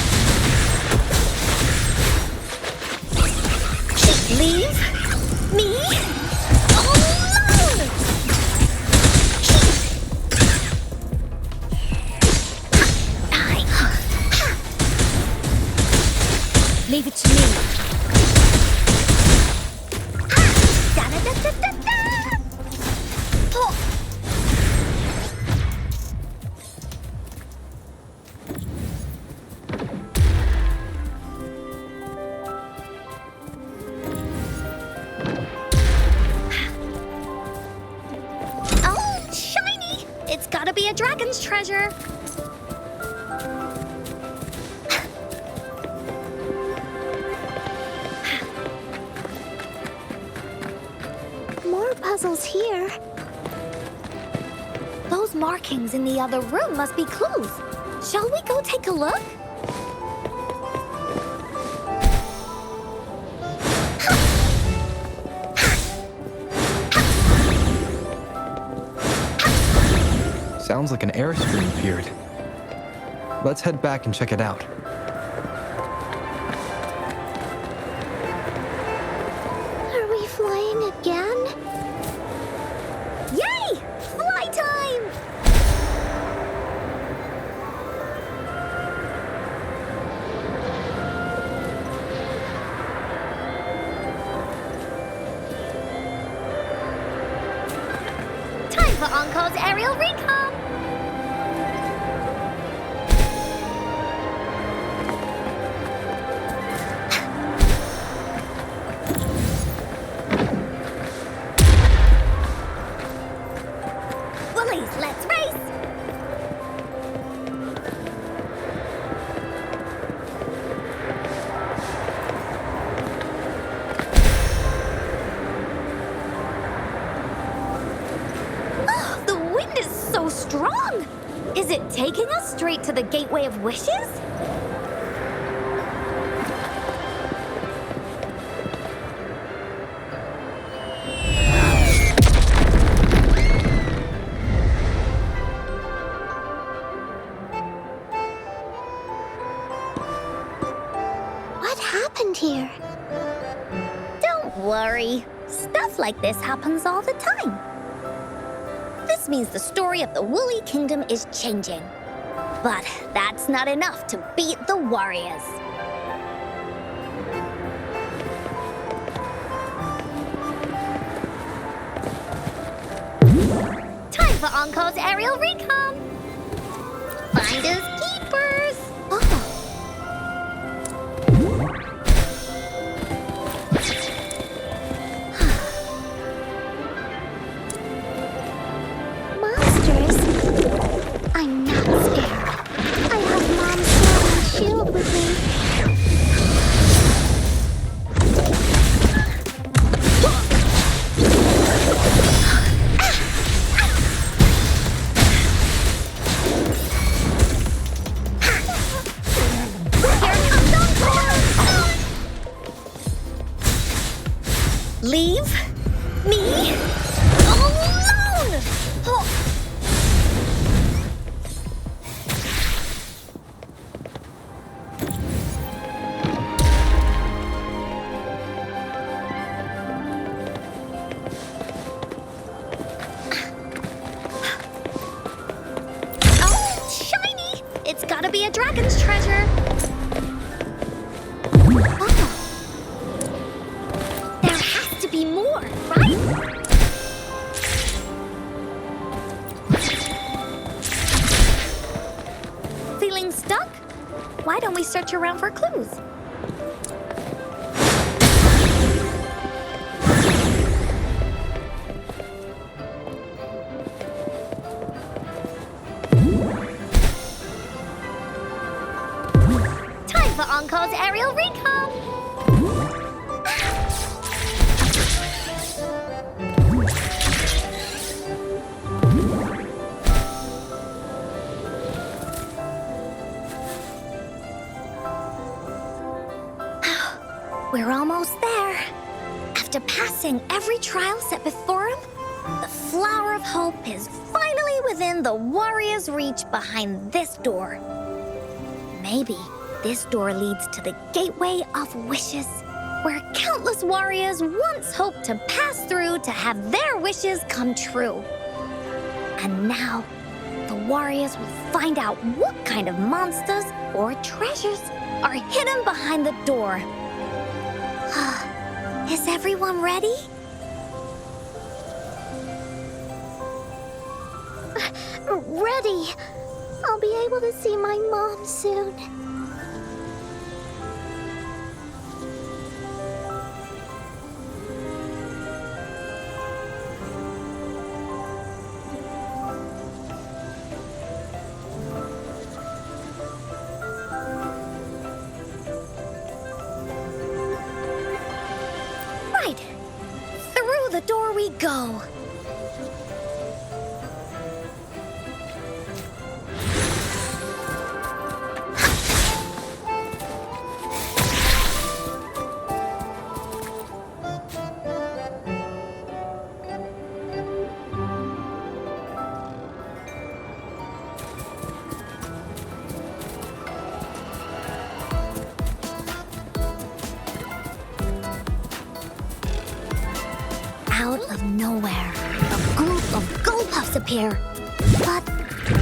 Leave me alone! Leave it to me. Da-da-da-da-da-da! Oh. Oh, shiny! It's gotta be a dragon's treasure. more puzzles here. Those markings in the other room must be clues. Shall we go take a look? Sounds like an airstream appeared. Let's head back and check it out. Are we flying again? Yay! Fly time! Time for Encore's aerial recon! Woolies, let's race! Oh, the wind is so strong! Is it taking us straight to the Gateway of Wishes? What happened here? Don't worry. Stuff like this happens all the time. This means the story of the Woolly Kingdom is changing. But that's not enough to beat the warriors. Time for Encore's aerial recon! Finders keepers! Oh. Monsters? I'm not scared. I have Mom's sword and shield with me. Here comes Encore! Leave me alone! Oh. Oh, shiny! It's gotta be a dragon's treasure. Oh. There has to be more, right? Feeling stuck? Why don't we search around for clues? Time for Encore's aerial recon! We're almost there. After passing every trial set before him, the Flower of Hope is finally within the warrior's reach behind this door. Maybe this door leads to the Gateway of Wishes, where countless warriors once hoped to pass through to have their wishes come true. And now, the warriors will find out what kind of monsters or treasures are hidden behind the door. Is everyone ready? Ready. I'll be able to see my mom soon. Right. Through the door we go. Out of nowhere, a group of Gulpuffs appear. But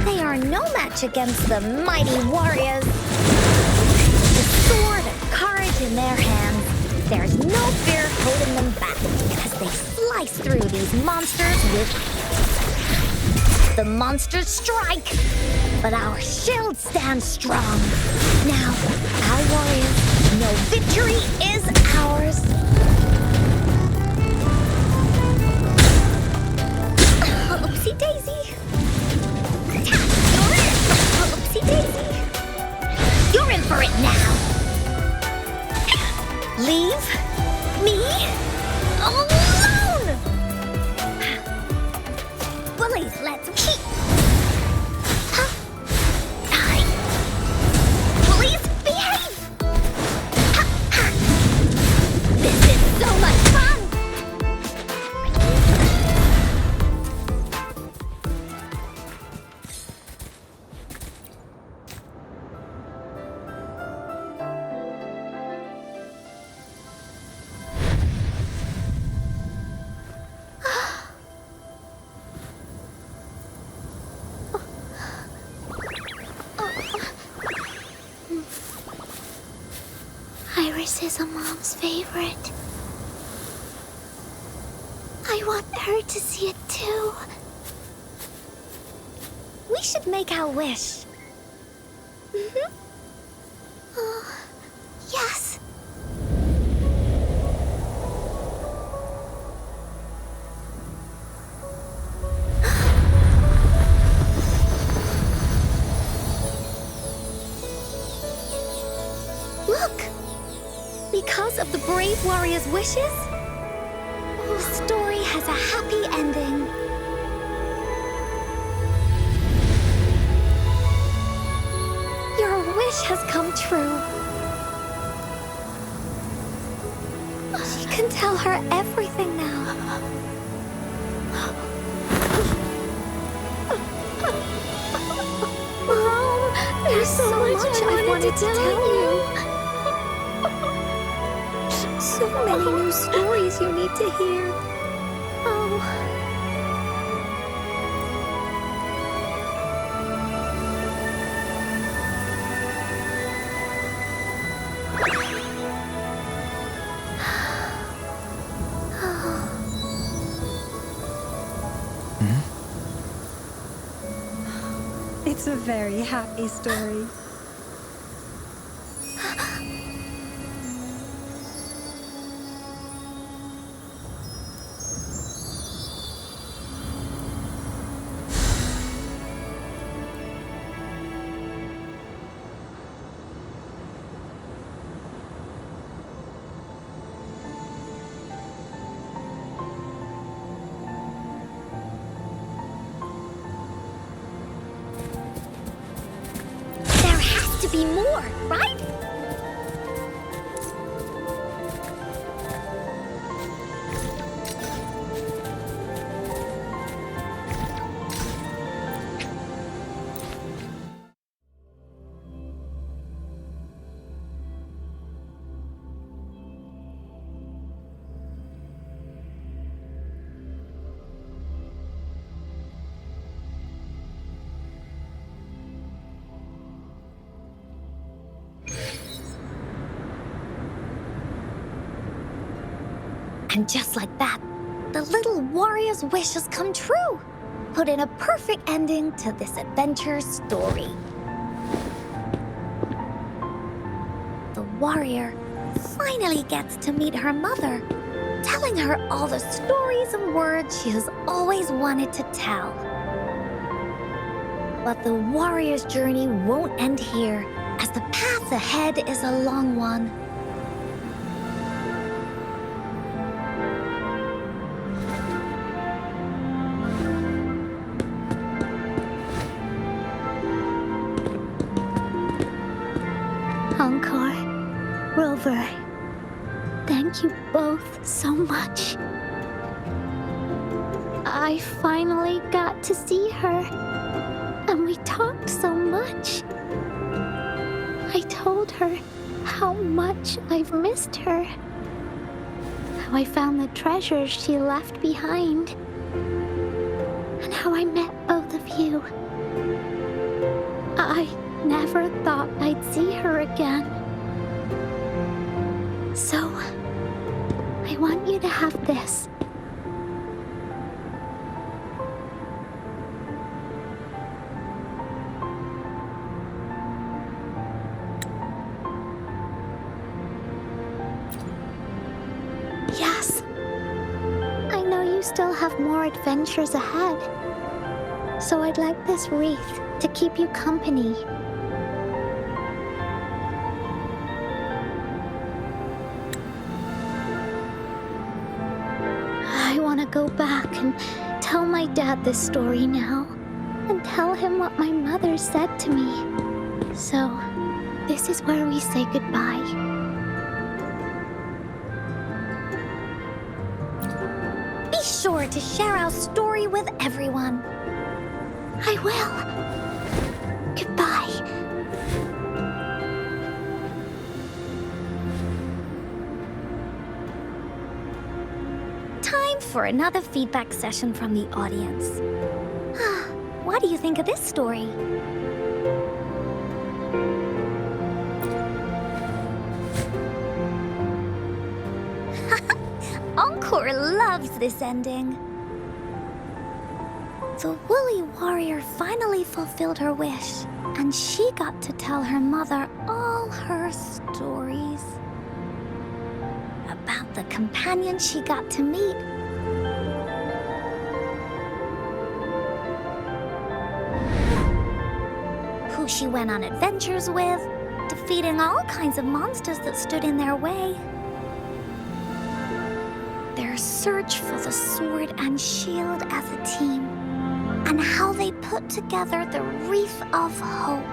they are no match against the mighty warriors. With sword and courage in their hands, there's no fear holding them back as they slice through these monsters with ease. The monsters strike, but our shield stands strong. Now, our warriors know victory is ours. Oopsie daisy. You're in. Oopsie daisy. You're in for it now. Leave me alone. Bullies, let's keep. Bullies, behave. This is so much fun. Iris is a mom's favorite. I want her to see it too. We should make our wish. Oh, yes. Look! Because of the brave warrior's wishes, the story has a happy ending. Your wish has come true. She can tell her everything now. Mom, there's so much I wanted to tell you. So many new stories you need to hear. Oh. It's a very happy story. There has to be more, right? And just like that, the little warrior's wish has come true. Put in a perfect ending to this adventure story. The warrior finally gets to meet her mother, telling her all the stories and words she has always wanted to tell. But the warrior's journey won't end here, as the path ahead is a long one. Thank you both so much. I finally got to see her, and we talked so much. I told her how much I've missed her, how I found the treasures she left behind, and how I met both of you. I never thought I'd see her again. So, I want you to have this. Yes. I know you still have more adventures ahead. So I'd like this wreath to keep you company. I want to go back and tell my dad this story now, and tell him what my mother said to me. So, this is where we say goodbye. Be sure to share our story with everyone. I will. Goodbye. Time for another feedback session from the audience. What do you think of this story? Encore loves this ending. The woolly warrior finally fulfilled her wish, and she got to tell her mother all her stories about the companion she got to meet. Who she went on adventures with, defeating all kinds of monsters that stood in their way. Their search for the sword and shield as a team, and how they put together the Wreath of Hope.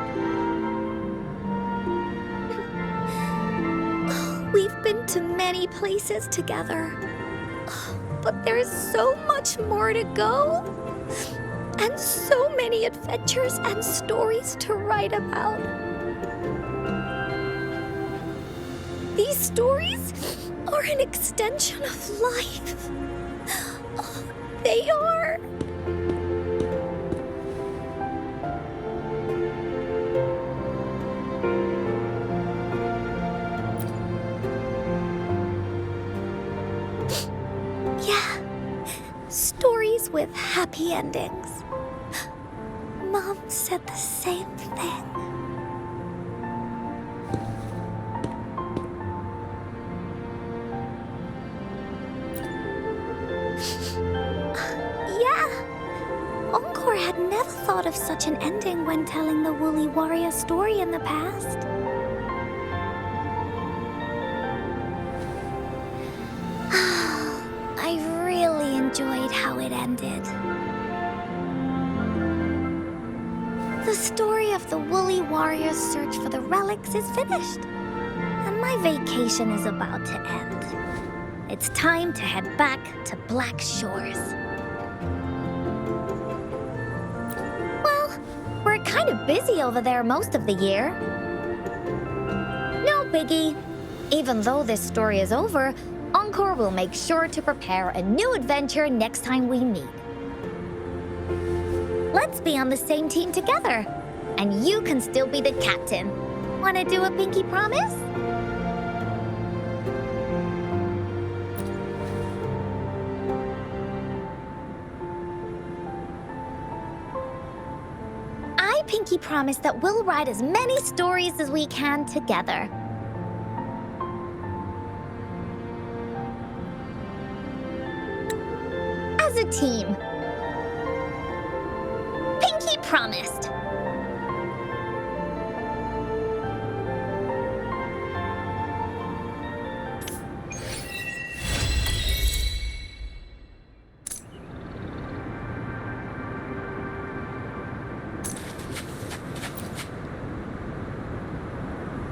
We've been to many places together, but there's so much more to go, and so many adventures and stories to write about. These stories are an extension of life. They are. Stories with happy endings. Mom said the same thing. Encore had never thought of such an ending when telling the Woolly Warrior story in the past. I really enjoyed how it ended. The story of the Woolly Warrior's search for the relics is finished, and my vacation is about to end. It's time to head back to Black Shores. Well, we're kind of busy over there most of the year. No biggie. Even though this story is over, Encore will make sure to prepare a new adventure next time we meet. Let's be on the same team together, and you can still be the captain. Wanna do a pinky promise? I pinky promise that we'll write as many stories as we can together. As a team. Pinky promised.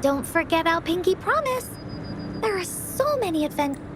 Don't forget our pinky promise. There are so many any advent